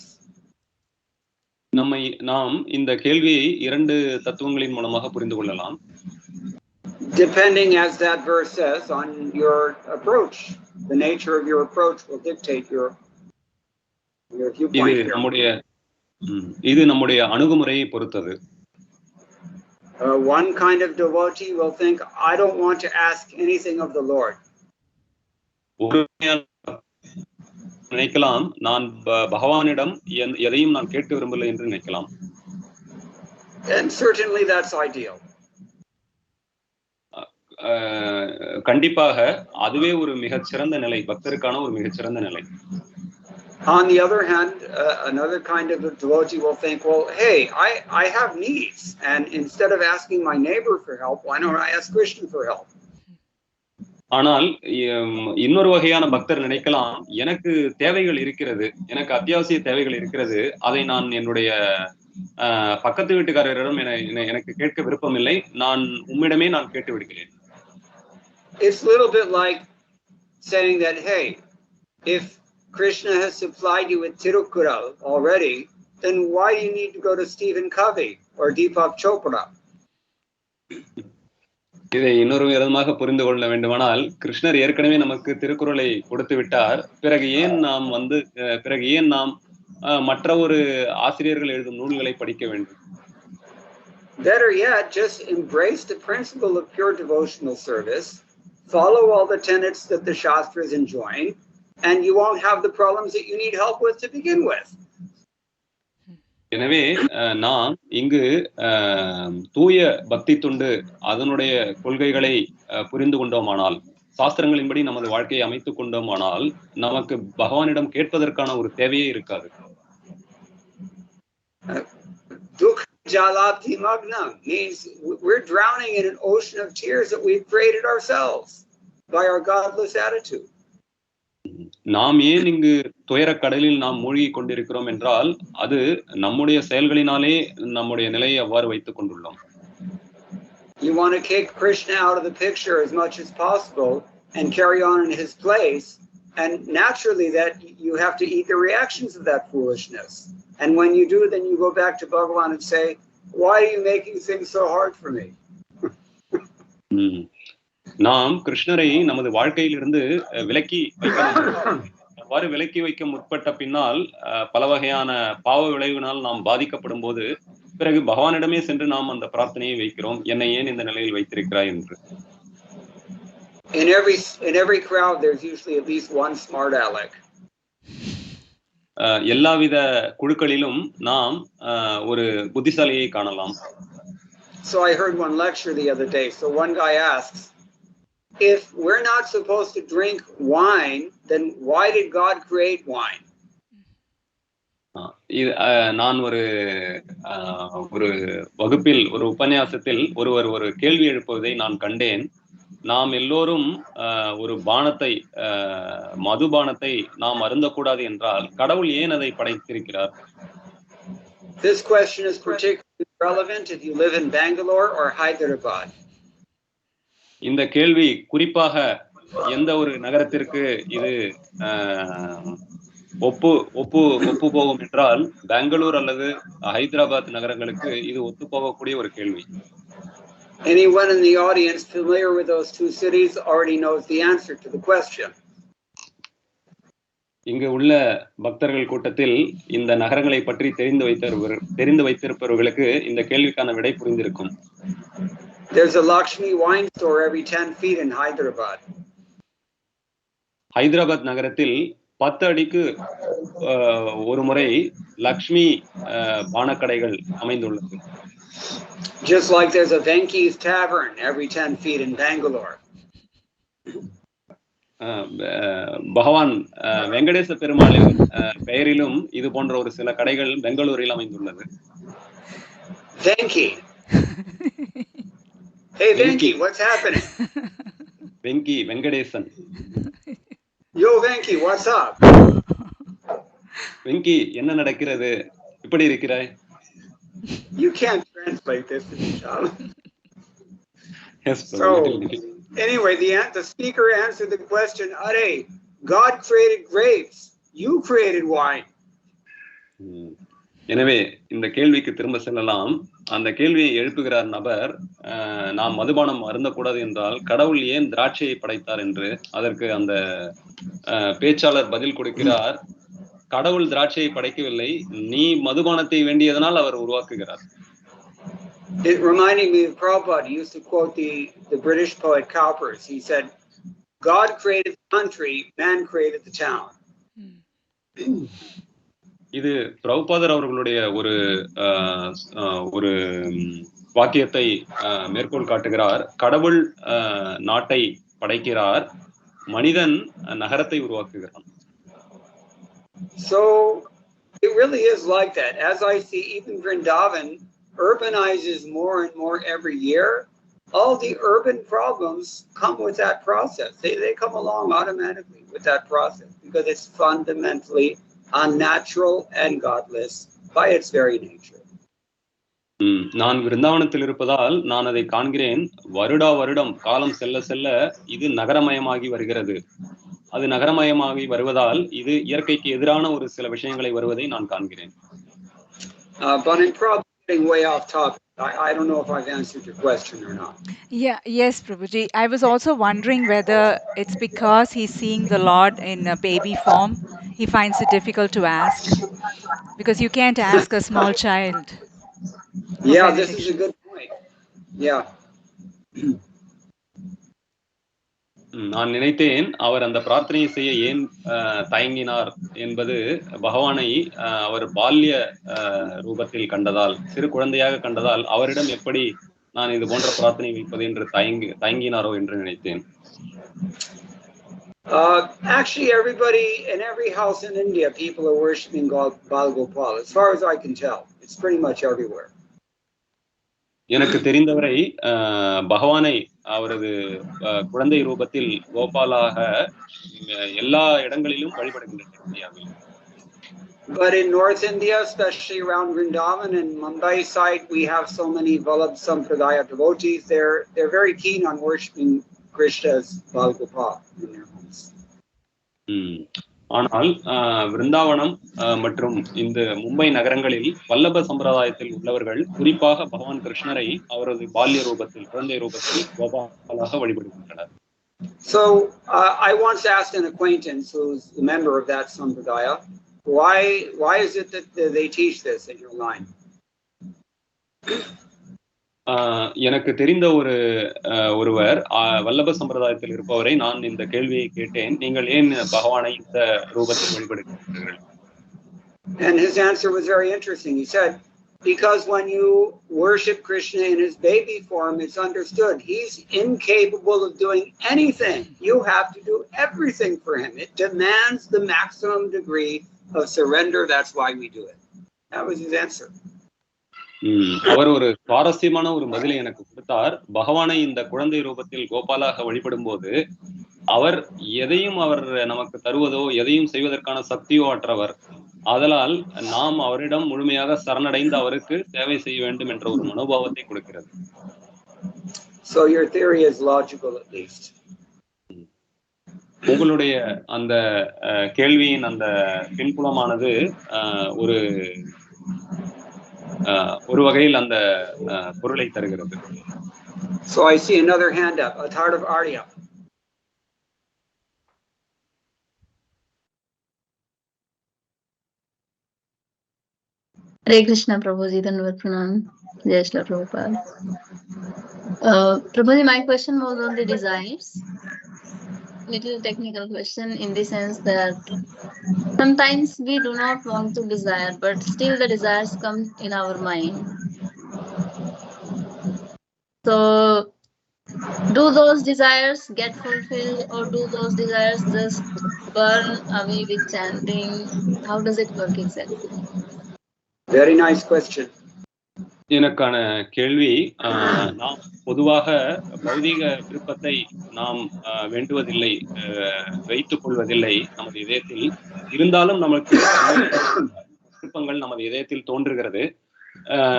Speaker 2: நாம் இந்த கேள்வியை இரண்டு தத்துவங்களின் மூலமாக புரிந்து கொள்ளலாம்.
Speaker 1: Depending, as that verse says, on your approach. The nature of your approach will dictate your viewpoint.
Speaker 2: இது நம்முடைய அணுகுமுறையை பொறுத்தது.
Speaker 1: One kind of devotee will think, I don't want to ask anything of the Lord.
Speaker 2: நினைக்கலாம், நான் பகவானிடம் எதையும் நான் கேட்க விரும்பவில்லை என்று நினைக்கலாம்.
Speaker 1: And certainly that's ideal.
Speaker 2: கண்டிப்பாக அதுவே ஒரு மிகச்சிறந்த நிலை, பக்தருக்கான ஒரு மிகச்சிறந்த நிலை.
Speaker 1: On the other hand, another kind of devotee will think, well, hey, I have needs, and instead of asking my neighbor for help, why don't I ask Krishna for help?
Speaker 2: ஆனால் இன்னொரு வகையான பக்தர் நினைக்கலாம், எனக்கு தேவைகள் இருக்கிறது, எனக்கு அத்தியாவசிய தேவைகள் இருக்கிறது, அதை நான் என்னுடைய பக்கத்து வீட்டுக்காரரிடம் எனக்கு கேட்க விருப்பம் இல்லை, நான் உம்மிடமே நான் கேட்டு விடுகிறேன்.
Speaker 1: It's a little bit like saying that, hey, if Krishna has supplied you with Tirukural already, then why do you need to go to Stephen Covey or Deepak Chopra?
Speaker 2: இதை இன்னொரு விதமாக புரிந்து கொள்ள வேண்டுமானால், கிருஷ்ணர் ஏற்கனவே நமக்கு திருக்குறளை கொடுத்து விட்டார், பிறகு ஏன் நாம் மற்ற ஒரு ஆசிரியர்கள் எழுதும் நூல்களை படிக்க வேண்டும்?
Speaker 1: Better yet, just embrace the principle of pure devotional service, follow all the tenets that the Shastras enjoin, and you won't have the problems that you need help with to begin with.
Speaker 2: எனவே நாம் இங்கு தூய பக்தி துண்டு அதனுடைய கொள்கைகளை புரிந்து கொண்டோமானால், சாஸ்திரங்களின்படி நமது வாழ்க்கையை அமைத்துக் கொண்டோமானால், நமக்கு பகவானிடம் கேட்பதற்கான ஒரு தேவையே இருக்காது.
Speaker 1: Jalapti magnam means we're drowning in an ocean of tears that we've created ourselves by our godless attitude.
Speaker 2: நாம் ஏன் இங்கு துயரக் கடலில் நாம் மூழ்கி கொண்டிருக்கிறோம் என்றால் அது நம்முடைய செயல்களினாலே நம்முடைய நிலையை அவ்வாறு வைத்துக் கொண்டுள்ளோம்.
Speaker 1: You want to kick Krishna out of the picture as much as possible and carry on in his place, and naturally that you have to eat the reactions of that foolishness. And when you do, then you go back to Bhagavan and say, why are you making things so hard for me?
Speaker 2: நாம் கிருஷ்ணரை நமது வாழ்க்கையிலிருந்து விலக்கி வைக்க அவ்வாறு விலக்கி வைக்க முற்பட்ட பின்னால் பல வகையான பாவ விளைவினால் நாம் பாதிக்கப்படும் போது பிறகு பகவானிடமே சென்று நாம் அந்த பிரார்த்தனையை வைக்கிறோம், என்னை ஏன் இந்த நிலையில் வைத்திருக்கிறாய் என்று.
Speaker 1: In every crowd there's usually at least one smart aleck.
Speaker 2: எல்லாவித குழுக்களிலும் நாம் ஒரு புத்திசாலியை காணலாம்.
Speaker 1: So I heard one lecture the other day. So one guy asks, if we're not supposed to drink wine, then why did God create wine?
Speaker 2: நான் ஒரு வகுப்பில் ஒரு உபன்யாசத்தில் ஒருவர் ஒரு கேள்வி எழுப்புவதை நான் கண்டேன். நாம் எல்லோரும் ஒரு பானத்தை மதுபானத்தை நாம் அருந்தக்கூடாது என்றால் கடவுள் ஏன் அதை படைத்திருக்கிறார்?
Speaker 1: This question is particularly relevant if you live in Bangalore or Hyderabad.
Speaker 2: இந்த கேள்வி குறிப்பாக எந்த ஒரு நகரத்திற்கு இது ஒப்பு போகும் என்றால் பெங்களூர் அல்லது ஹைதராபாத் நகரங்களுக்கு இது ஒத்து போகக்கூடிய ஒரு கேள்வி.
Speaker 1: Anyone in the audience familiar with those two cities already knows the answer to the question.
Speaker 2: இங்கு உள்ள பக்தர்கள் கூட்டத்தில் இந்த நகரங்களை பற்றி தெரிந்து வைத்திருப்பவர்களுக்கு இந்த கேள்விக்கான விடை புரிந்திருக்கும்.
Speaker 1: There's a Lakshmi wine store every 10 feet in Hyderabad.
Speaker 2: Hyderabad நகரத்தில் 10 அடிக்கு ஒரு முறை லக்ஷ்மி பானக்கடைகள் அமைந்துள்ளது.
Speaker 1: Just like there's a Venki's Tavern every 10 feet in Bangalore.
Speaker 2: பகவான் வெங்கடேச பெருமாளின் பெயரிலும் இது போன்ற ஒரு சில கடைகள் பெங்களூரில் அமைந்துள்ளது.
Speaker 1: Venki. Hey Venki, what's happening?
Speaker 2: Venki, Venkadesan.
Speaker 1: Yo Venki, what's up?
Speaker 2: Venki, என்ன நடக்கிறது? எப்படி இருக்கிறாய்?
Speaker 1: You can't translate this in Tamil.
Speaker 2: Yes,
Speaker 1: so anyway, the speaker answered the question, Are, God created grapes. You created wine.
Speaker 2: எனவே இந்த கேள்விக்கு திரும்ப செல்லலாம். அந்த கேள்வியை எழுப்புகிறார் நபர், நாம் மதுபானம் அருந்தக்கூடாது என்றால் கடவுள் ஏன் திராட்சையை படைத்தார் என்று. அதற்கு அந்த பேச்சாளர் பதில் கொடுக்கிறார், கடவுள் திராட்சையை படைக்கவில்லை, நீ மதுபானத்தை வேண்டியதனால் அவர் உருவாக்குகிறார்.
Speaker 1: It reminded me of Prabhupada. He used to quote the British poet Cowper's. He said, God created the country, man created the town.
Speaker 2: இது பிரபுபாதர் அவர்களுடைய ஒரு வாக்கியத்தை மேற்கோள் காட்டுகிறார். கடவுள் நாட்டை படைக்கிறார், மனிதன் நகரத்தை உருவாக்குகிறான்.
Speaker 1: So it really is like that. As I see, even Vrindavan urbanizes more and more every year. All the urban problems come with that process. They come along automatically with that process because it's fundamentally unnatural and godless by its very nature.
Speaker 2: நான் விருந்தாவனத்தில் இருப்பதால் நான் அதை காண்கிறேன். வருடம் காலம் செல்ல செல்ல இது நகரமயமாகி வருகிறது. அது நகரமயமாகி வருவதால் இது இயற்கைக்கு எதிரான ஒரு சில விஷயங்களை வருவதை நான் காண்கிறேன்.
Speaker 1: But I'm probably way off topic. I don't know if I've answered your question or not.
Speaker 4: Yes, Prabhuji. I was also wondering whether it's because he's seeing the Lord in a baby form. He finds it difficult to ask, because you can't ask a small child.
Speaker 1: Yeah, this is a good point. Yeah.
Speaker 2: நான் நினைத்தேன் அவர் அந்த பிரார்த்தனையை செய்ய ஏன் தயங்கினார் என்பது பகவானை அவர் பால்ய ரூபத்தில் கண்டதால், சிறு குழந்தையாக கண்டதால் அவரிடம் எப்படி நான் இது போன்ற பிரார்த்தனை வைப்பது என்று தயங்கினாரோ என்று நினைத்தேன்.
Speaker 1: Actually, everybody in every house in India, people are worshiping Bal Gopal. As far as I can tell, it's pretty much everywhere.
Speaker 2: எனக்கு தெரிந்தவரை பகவானை அவரது குழந்தை ரூபத்தில் கோபாலாக எல்லா இடங்களிலும் வழிபடுகின்றனர் இந்தியாவில்.
Speaker 1: But in North India, especially around Vrindavan and Mumbai side, we have so many Vallabh Sampradaya devotees. They're very keen on worshiping Krishna as Bal Gopal in their homes.
Speaker 2: ஆனால் விருந்தாவனம் மற்றும் இந்த மும்பை நகரங்களில் வல்லப சம்பிரதாயத்தில் உள்ளவர்கள் குறிப்பாக பகவான் கிருஷ்ணரை அவரது பால்ய ரூபத்தில் குழந்தை ரூபத்தில் கோபாலாக வழிபடுகின்றனர்.
Speaker 1: So I once asked an acquaintance who's a member of that sampradaya, why is it that they teach this in your line?
Speaker 2: எனக்கு தெரிந்த ஒருவர் வல்லப சம்பிரதாயத்தில் இருப்பவரை நான் இந்த கேள்வியை கேட்டேன், நீங்கள் ஏன் பகவானை இந்த ரூபத்தில் வழிபடுகிறீர்கள்?
Speaker 1: And his answer was very interesting. He said, because when you worship Krishna in his baby form, it's understood he's incapable of doing anything. You have to do everything for him. It demands the maximum degree of surrender. That's why we do it. That was his answer.
Speaker 2: அவர் ஒரு சுவாரஸ்யமான ஒரு பதிலை எனக்கு கொடுத்தார். பகவானை இந்த குழந்தை ரூபத்தில் கோபாலாக வழிபடும் போது அவர் எதையும் அவர் நமக்கு தருவதோ எதையும் செய்வதற்கான சக்தியோ அற்றவர். ஆதலால் நாம் அவரிடம் முழுமையாக சரணடைந்து அவருக்கு சேவை செய்ய வேண்டும் என்ற ஒரு மனோபாவத்தை கொடுக்கிறது.
Speaker 1: So your theory is logical at least.
Speaker 2: உங்களுடைய அந்த கேள்வியின் அந்த பின்புலமானது ஒரு வகையில் அந்த பொருளை தருகிறது.
Speaker 1: So I see another hand up. Athard of Arya.
Speaker 5: Hare Krishna, Prabhuji, Dhanavad Pranam, Jai Shri Prabhupada. Prabhuji, my question was on the desires. Little technical question in the sense that sometimes we do not want to desire, but still the desires come in our mind. So, do those desires get fulfilled, or do those desires just burn away with chanting? How does it work exactly?
Speaker 1: Very nice question.
Speaker 2: எனக்கான கேள்வி, நாம் பொதுவாக பௌதீக விருப்பத்தை நாம் வேண்டுவதில்லை, வைத்துக் கொள்வதில்லை நமது இதயத்தில். இருந்தாலும் நமக்கு விருப்பங்கள் நமது இதயத்தில் தோன்றுகிறது.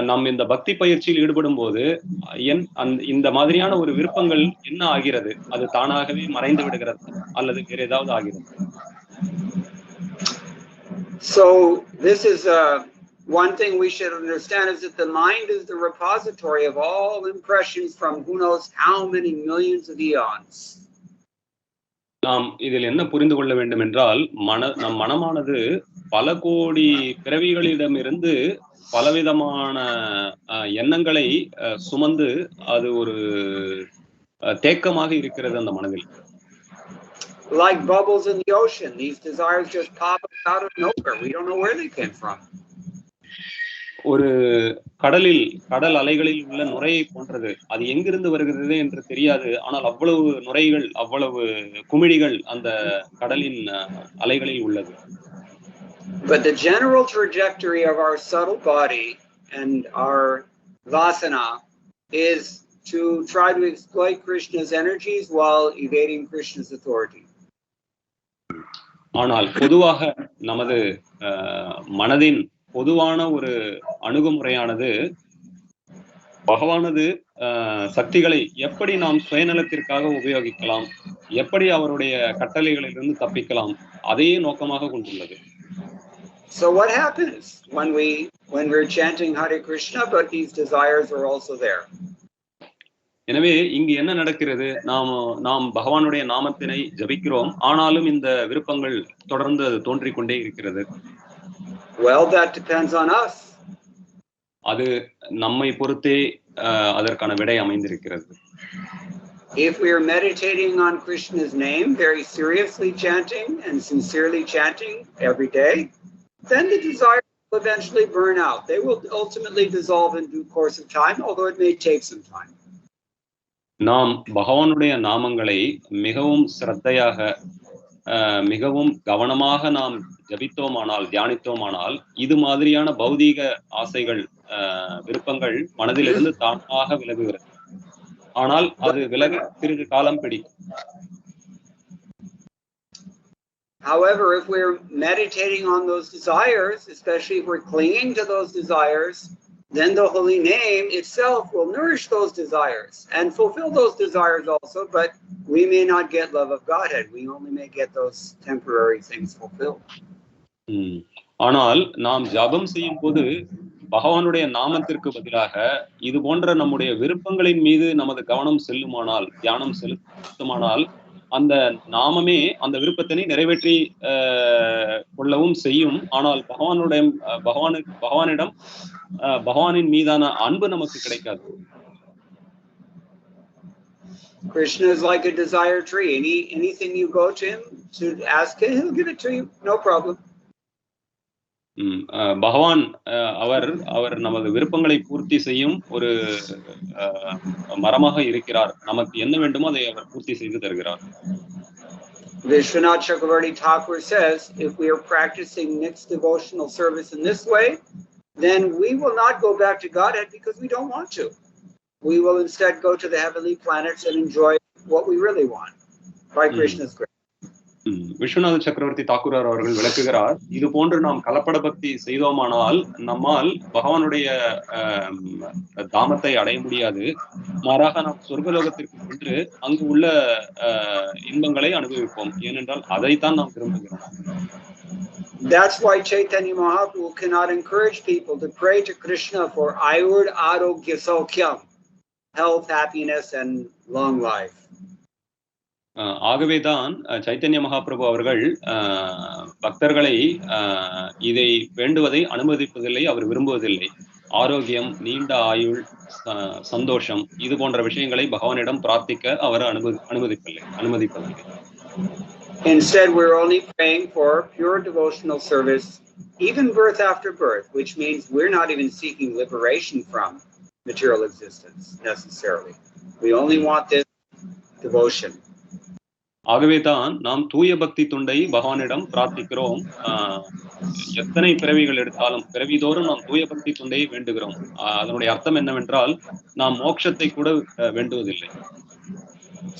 Speaker 2: நாம் இந்த பக்தி பயிற்சியில் ஈடுபடும் போது இந்த மாதிரியான ஒரு விருப்பங்கள் என்ன ஆகிறது? அது தானாகவே மறைந்து விடுகிறது அல்லது வேற ஏதாவது ஆகிறது?
Speaker 1: So this is one thing we should understand is that the mind is the repository of all impressions from who knows how many millions of eons.
Speaker 2: நாம் இதில் என்ன புரிந்து கொள்ள வேண்டும் என்றால், நம் மனமானது பல கோடி பிறவிகளிடமிருந்து பலவிதமான எண்ணங்களை சுமந்து அது ஒரு தேக்கமாக இருக்கிறது அந்த மனதில்.
Speaker 1: Like bubbles in the ocean, these desires just pop out of nowhere. We don't know where they came from.
Speaker 2: ஒரு கடல் அலைகளில் உள்ள நுரையை போன்றது. அது எங்கிருந்து வருகிறது என்று தெரியாது. ஆனால் அவ்வளவு நுரைகள், அவ்வளவு குமிழிகள் அந்த கடலின் அலைகளில் உள்ளது.
Speaker 1: But the general trajectory of our subtle body and our vasana is to try to exploit Krishna's energies while evading Krishna's authority.
Speaker 2: ஆனால் பொதுவாக நமது மனதின் பொதுவான ஒரு அணுகுமுறையானது பகவானது சக்திகளை எப்படி நாம் சுயநலத்திற்காக உபயோகிக்கலாம், எப்படி அவருடைய கட்டளைகளிலிருந்து தப்பிக்கலாம், அதையே நோக்கமாக கொண்டுள்ளது.
Speaker 1: So what happens when we're chanting Hare Krishna, but these desires are also there?
Speaker 2: எனவே இங்கு என்ன நடக்கிறது? நாம் பகவானுடைய நாமத்தினை ஜபிக்கிறோம், ஆனாலும் இந்த விருப்பங்கள் தொடர்ந்து தோன்றிக் கொண்டே இருக்கிறது.
Speaker 1: Well, that depends on us.
Speaker 2: அது நம்மை பொறுத்தே அதற்கான விடை அமைந்திருக்கிறது.
Speaker 1: If we are meditating on Krishna's name, very seriously chanting and sincerely chanting every day, then the desires will eventually burn out. They will ultimately dissolve in due course of time, although it may take some time.
Speaker 2: நாம் பகவானுடைய நாமங்களை மிகவும் சிரத்தையாக மிகவும் கவனமாக நாம் ஜபித்தோமானால் தியானித்தோமானால் இது மாதிரியான பௌதீக ஆசைகள் விருப்பங்கள் மனதிலிருந்து தானாக விலகுகிறது. ஆனால் அது விலக சிறிது காலம் பிடிக்கும்.
Speaker 1: However, if we're meditating on those desires, especially if we're clinging to those desires, then the holy name itself will nourish those desires and fulfill those desires also, but we may not get love of Godhead. We only may get those temporary things fulfilled.
Speaker 2: ஆனால் நாம் ஜபம் செய்யும் போது பகவானுடைய நாமத்திற்கு பதிலாக இது போன்ற நம்முடைய விருப்பங்களின் மீது நமது கவனம் செல்லுமானால், தியானம் செலுத்துமானால், அந்த நாமமே அந்த விருப்பத்தினை நிறைவேற்றி கொள்ளவும் செய்யும். ஆனால் பகவானிடம் பகவானின் மீதான அன்பு நமக்கு கிடைக்காது.
Speaker 1: Krishna is like a desire tree. Anything you go to him to ask him, he'll give it to you, no problem.
Speaker 2: பகவான் அவர் நமது விருப்பங்களை பூர்த்தி செய்யும் ஒரு மரமாக இருக்கிறார். நமக்கு என்ன வேண்டுமோ அதை அவர் பூர்த்தி செய்து தருகிறார்.
Speaker 1: Vishwanath Chakravarti Thakur says, if we are practicing mixed devotional service in this way, then we will not go back to Godhead because we don't want to. We will instead go to the heavenly planets and enjoy what we really want by Krishna's grace.
Speaker 2: Viswanatha சக்கரவர்த்தி தாக்கூரார் அவர்கள் விளக்குகிறார், இது போன்று நாம் கலப்பட பக்தி செய்தோமானால் நம்மால் பகவானுடைய தாமத்தை அடைய முடியாது. மாறாக நாம் சொர்க்கலோகத்திற்கு சென்று அங்கு உள்ள இன்பங்களை அனுபவிப்போம். ஏனென்றால் அதைத்தான் நாம் விரும்புகிறோம்.
Speaker 1: That's why Chaitanya Mahaprabhu cannot encourage people to pray to Krishna for Ayur Arogya Saukyam, health, happiness and long life.
Speaker 2: ஆகவேதான் சைத்தன்ய மகாபிரபு அவர்கள் பக்தர்களை இதை வேண்டுவதை அனுமதிப்பதில்லை, அவர் விரும்புவதில்லை. ஆரோக்கியம், நீண்ட ஆயுள், சந்தோஷம் இது போன்ற விஷயங்களை பகவானிடம் பிரார்த்திக்க அவர் அனுமதிப்பதில்லை.
Speaker 1: Instead, we're only praying for pure devotional service, even birth after birth, which means we're not even seeking liberation from material existence necessarily. We only want this devotion.
Speaker 2: ஆகவேதான் நாம் தூய பக்தி தொண்டை பகவானிடம் பிரார்த்திக்கிறோம். எத்தனை பிறவிகள் எடுத்தாலும் பிறவிதோறும் நாம் தூய பக்தி தொண்டையை வேண்டுகிறோம். அதனுடைய அர்த்தம் என்னவென்றால் நாம் மோட்சத்தை கூட வேண்டுவதில்லை.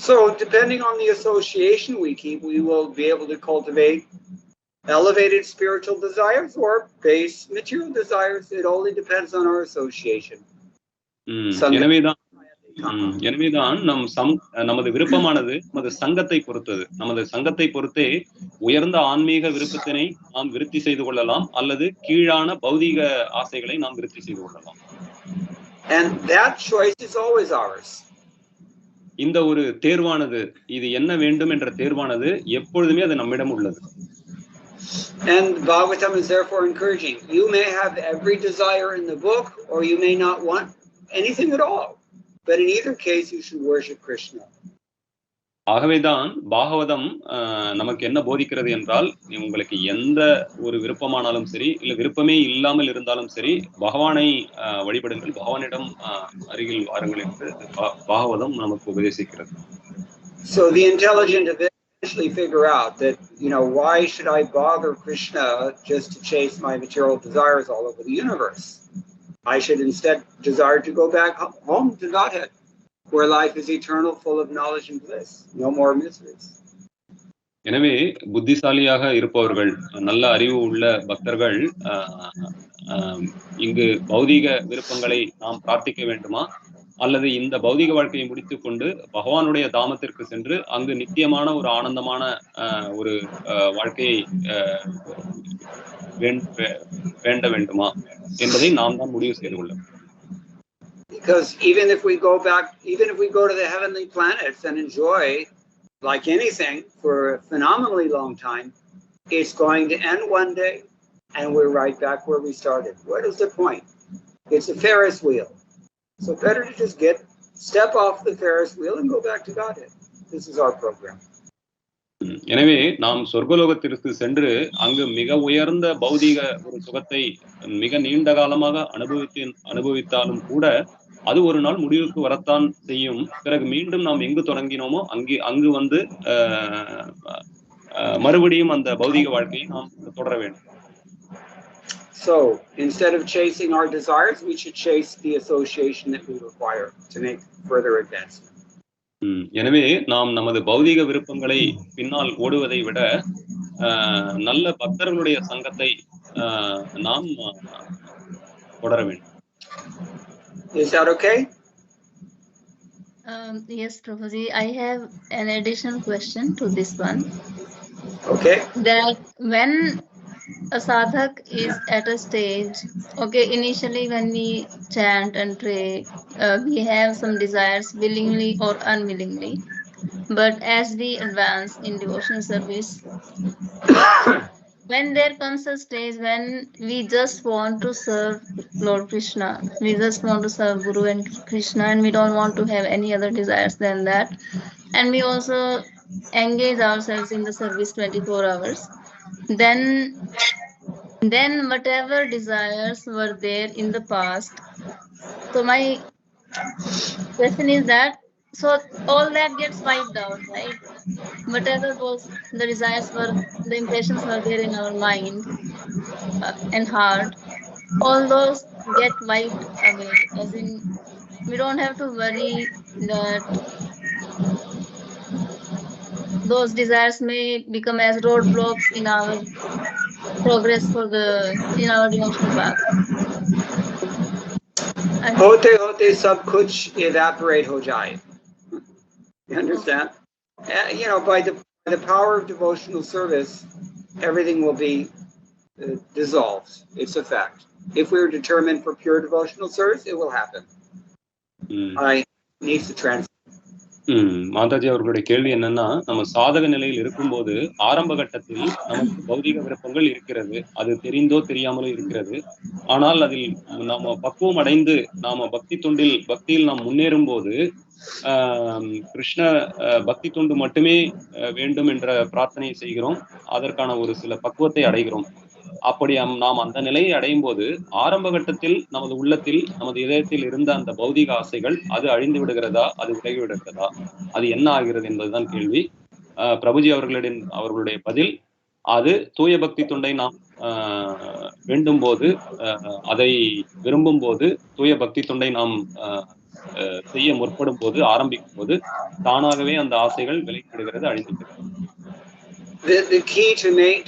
Speaker 1: So depending on the association we keep, we will be able to cultivate elevated spiritual desires or base material desires. It only depends on our association.
Speaker 2: எனவேதான் நமது விருப்பமானது நமது சங்கத்தை பொறுத்தது. நமது சங்கத்தை பொறுத்தே உயர்ந்த ஆன்மீக விருப்பத்தினை நாம் விருத்தி செய்து கொள்ளலாம் அல்லது கீழான பௌதீக ஆசைகளை நாம் விருத்தி செய்து கொள்ளலாம்.
Speaker 1: And that choice is always ours.
Speaker 2: இந்த ஒரு தேர்வானது, இது என்ன வேண்டும் என்ற தேர்வானது எப்பொழுதுமே அது நம்மிடம் உள்ளது.
Speaker 1: And Bhagavatam is therefore encouraging. You may have every desire in the book or you may not want anything at all. But in either case, you should worship Krishna.
Speaker 2: ஆகவேதான் பாகவதம் நமக்கு என்ன போதிக்கிறது என்றால், உங்களுக்கு எந்த ஒரு விருப்பமானாலும் சரி, இல்ல விருப்பமே இல்லாமல் இருந்தாலும் சரி, பகவானை வழிபடுங்கள், பகவானிடம் அருகில் வாருங்கள் என்று பாகவதம் நமக்கு உபதேசிக்கிறது.
Speaker 1: So the intelligent eventually figure out that, why should I bother Krishna just to chase my material desires all over the universe? I should instead desire to go back home to Godhead, where life is eternal, full of knowledge and bliss, no more miseries.
Speaker 2: எனவே புத்திசாலியாக இருப்பவர்கள், நல்ல அறிவு உள்ள பக்தர்கள் இங்கு பௌதீக விருப்பங்களை நாம் பிரார்த்திக்க வேண்டுமா அல்லது இந்த பௌதீக வாழ்க்கையை முடித்துக் கொண்டு பகவானுடைய தாமத்திற்கு சென்று அங்கு நித்தியமான ஒரு ஆனந்தமான ஒரு வாழ்க்கையை வேண்ட வேண்டுமா என்பதை நாம் தான் முடிவு செய்து கொள்ளலாம்.
Speaker 1: Because even if we go to the heavenly planets and enjoy like anything for a phenomenally long time, it's going to end one day and we're right back where we started. What is the point? It's a Ferris wheel. So better to just step off the Ferris wheel and go back to Godhead. This is our program.
Speaker 2: எனவே நாம் சொர்க்கலோகத்திற்கு சென்று அங்கு மிக உயர்ந்த பௌதீக ஒரு சுகத்தை மிக நீண்ட காலமாக அனுபவித்தாலும் கூட அது ஒரு நாள் முடிவுக்கு வரத்தான் செய்யும். பிறகு மீண்டும் நாம் எங்கு தொடங்கினோமோ அங்கு வந்து மறுபடியும் அந்த பௌதிக வாழ்க்கையை நாம் தொடர வேண்டும்.
Speaker 1: So instead of chasing our desires, we should chase the association that we require to make further advancement.
Speaker 2: எனவே நாம் நமது பௌதிக விருப்பங்களை பின்னால் ஓடுவதை விட நல்ல பக்தர்களுடைய சங்கத்தை நாம் தொடர வேண்டும்.
Speaker 1: Is that okay?
Speaker 5: Yes, Prabhuji. I have an additional question to this one.
Speaker 1: Okay.
Speaker 5: That when a sadhak is at a stage, okay, initially when we chant and pray, we have some desires willingly or unwillingly. But as we advance in devotional service, when there comes a stage when we just want to serve Lord Krishna, we just want to serve Guru and Krishna, and we don't want to have any other desires than that, and we also engage ourselves in the service 24 hours, then whatever desires were there in the past, so my question is that, so all that gets wiped out, right? Whatever was the desires were, the impressions were there in our mind and heart, all those get wiped away, as in we don't have to worry that those desires may become as roadblocks in our progress in our devotional path.
Speaker 1: Hote hote sab kuch evaporate ho jaye. You understand? By the power of devotional service, everything will be dissolved. It's a fact. If we're determined for pure devotional service, it will happen. I need to translate.
Speaker 2: Mataji அவர்களுடைய கேள்வி என்னன்னா, நம்ம சாதக நிலையில் இருக்கும்போது ஆரம்ப கட்டத்தில் நமக்கு பௌதிக விருப்பங்கள் இருக்கிறது, அது தெரிந்தோ தெரியாமலோ இருக்கிறது. ஆனால் அதில் நாம பக்குவம் அடைந்து நாம பக்தியில் நாம் முன்னேறும் போது கிருஷ்ண பக்தி தொண்டு மட்டுமே வேண்டும் என்ற பிரார்த்தனை செய்கிறோம். அதற்கான ஒரு சில பக்குவத்தை அடைகிறோம். அப்படி நாம் அந்த நிலையை அடையும் போது ஆரம்ப கட்டத்தில் நமது உள்ளத்தில் நமது இதயத்தில் இருந்த அந்த பௌதிக ஆசைகள் அது அழிந்து விடுகிறதா, அது விலகி விடுகிறதா, அது என்ன ஆகிறது என்பதுதான் கேள்வி. பிரபுஜி அவர்களுடைய பதில், அது தூய பக்தி தொண்டை நாம் வேண்டும் போது, அதை விரும்பும் போது, தூய பக்தி தொண்டை நாம் செய்ய முற்படும் போது, ஆரம்பிக்கும் போது தானாகவே அந்த ஆசைகள் விலகி விடுகிறது, அழிந்து விடுகிறது.
Speaker 1: The key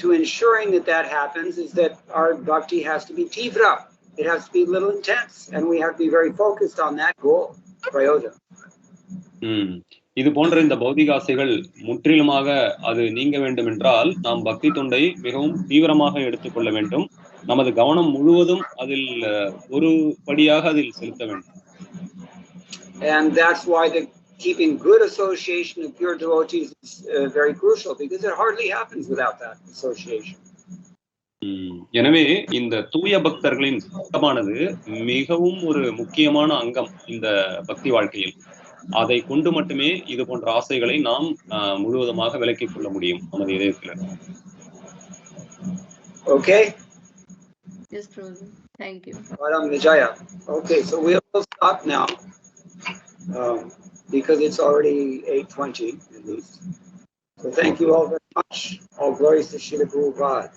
Speaker 1: to ensuring that happens is that our bhakti has to be tivra. It has to be a little intense, and we have to be very focused on that goal. Prayoja.
Speaker 2: இது போன்ற இந்த பௌதிக ஆசைகள் முற்றிலுமாக அது நீங்க வேண்டும் என்றால் நாம் பக்தி தொண்டை மிகவும் தீவிரமாக எடுத்துக்கொள்ள வேண்டும். நமது கவனம் முழுவதும் அதில் ஒரு படியாக அதில் செலுத்த வேண்டும்.
Speaker 1: And that's why keeping good association of pure devotees is very crucial, because it hardly happens without that association.
Speaker 2: எனவே இந்த தூய பக்தர்களின் சங்கமானது மிகவும் ஒரு முக்கியமான அங்கம் இந்த பக்தி வாழ்க்கையில். அதை கொண்டு மட்டுமே இது போன்ற ஆசைகளை நாம் முழுவதுமாக விலக்கிக் கொள்ள முடியும் நமது இதயத்தில்.
Speaker 1: Okay.
Speaker 5: Yes, Prabhuji. Thank you.
Speaker 1: Param Vijaya. Okay, so we'll stop now because it's already 8:20 at least. So thank you all very much. All glories to Srila Prabhupada.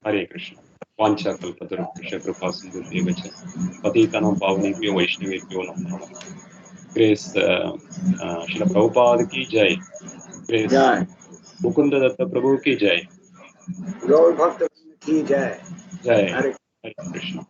Speaker 2: Hare Krishna. Vancha kalpatarupesha kripa sindhubhyo gacha. Patitanam pavanebhyo vaishnavebhyo namo namaः. Grace Srila Prabhupada ki jai. Grace Mukunda Datta Prabhu ki jai.
Speaker 1: Gaur Bhakta ki jai.
Speaker 2: Jai. Hare Krishna.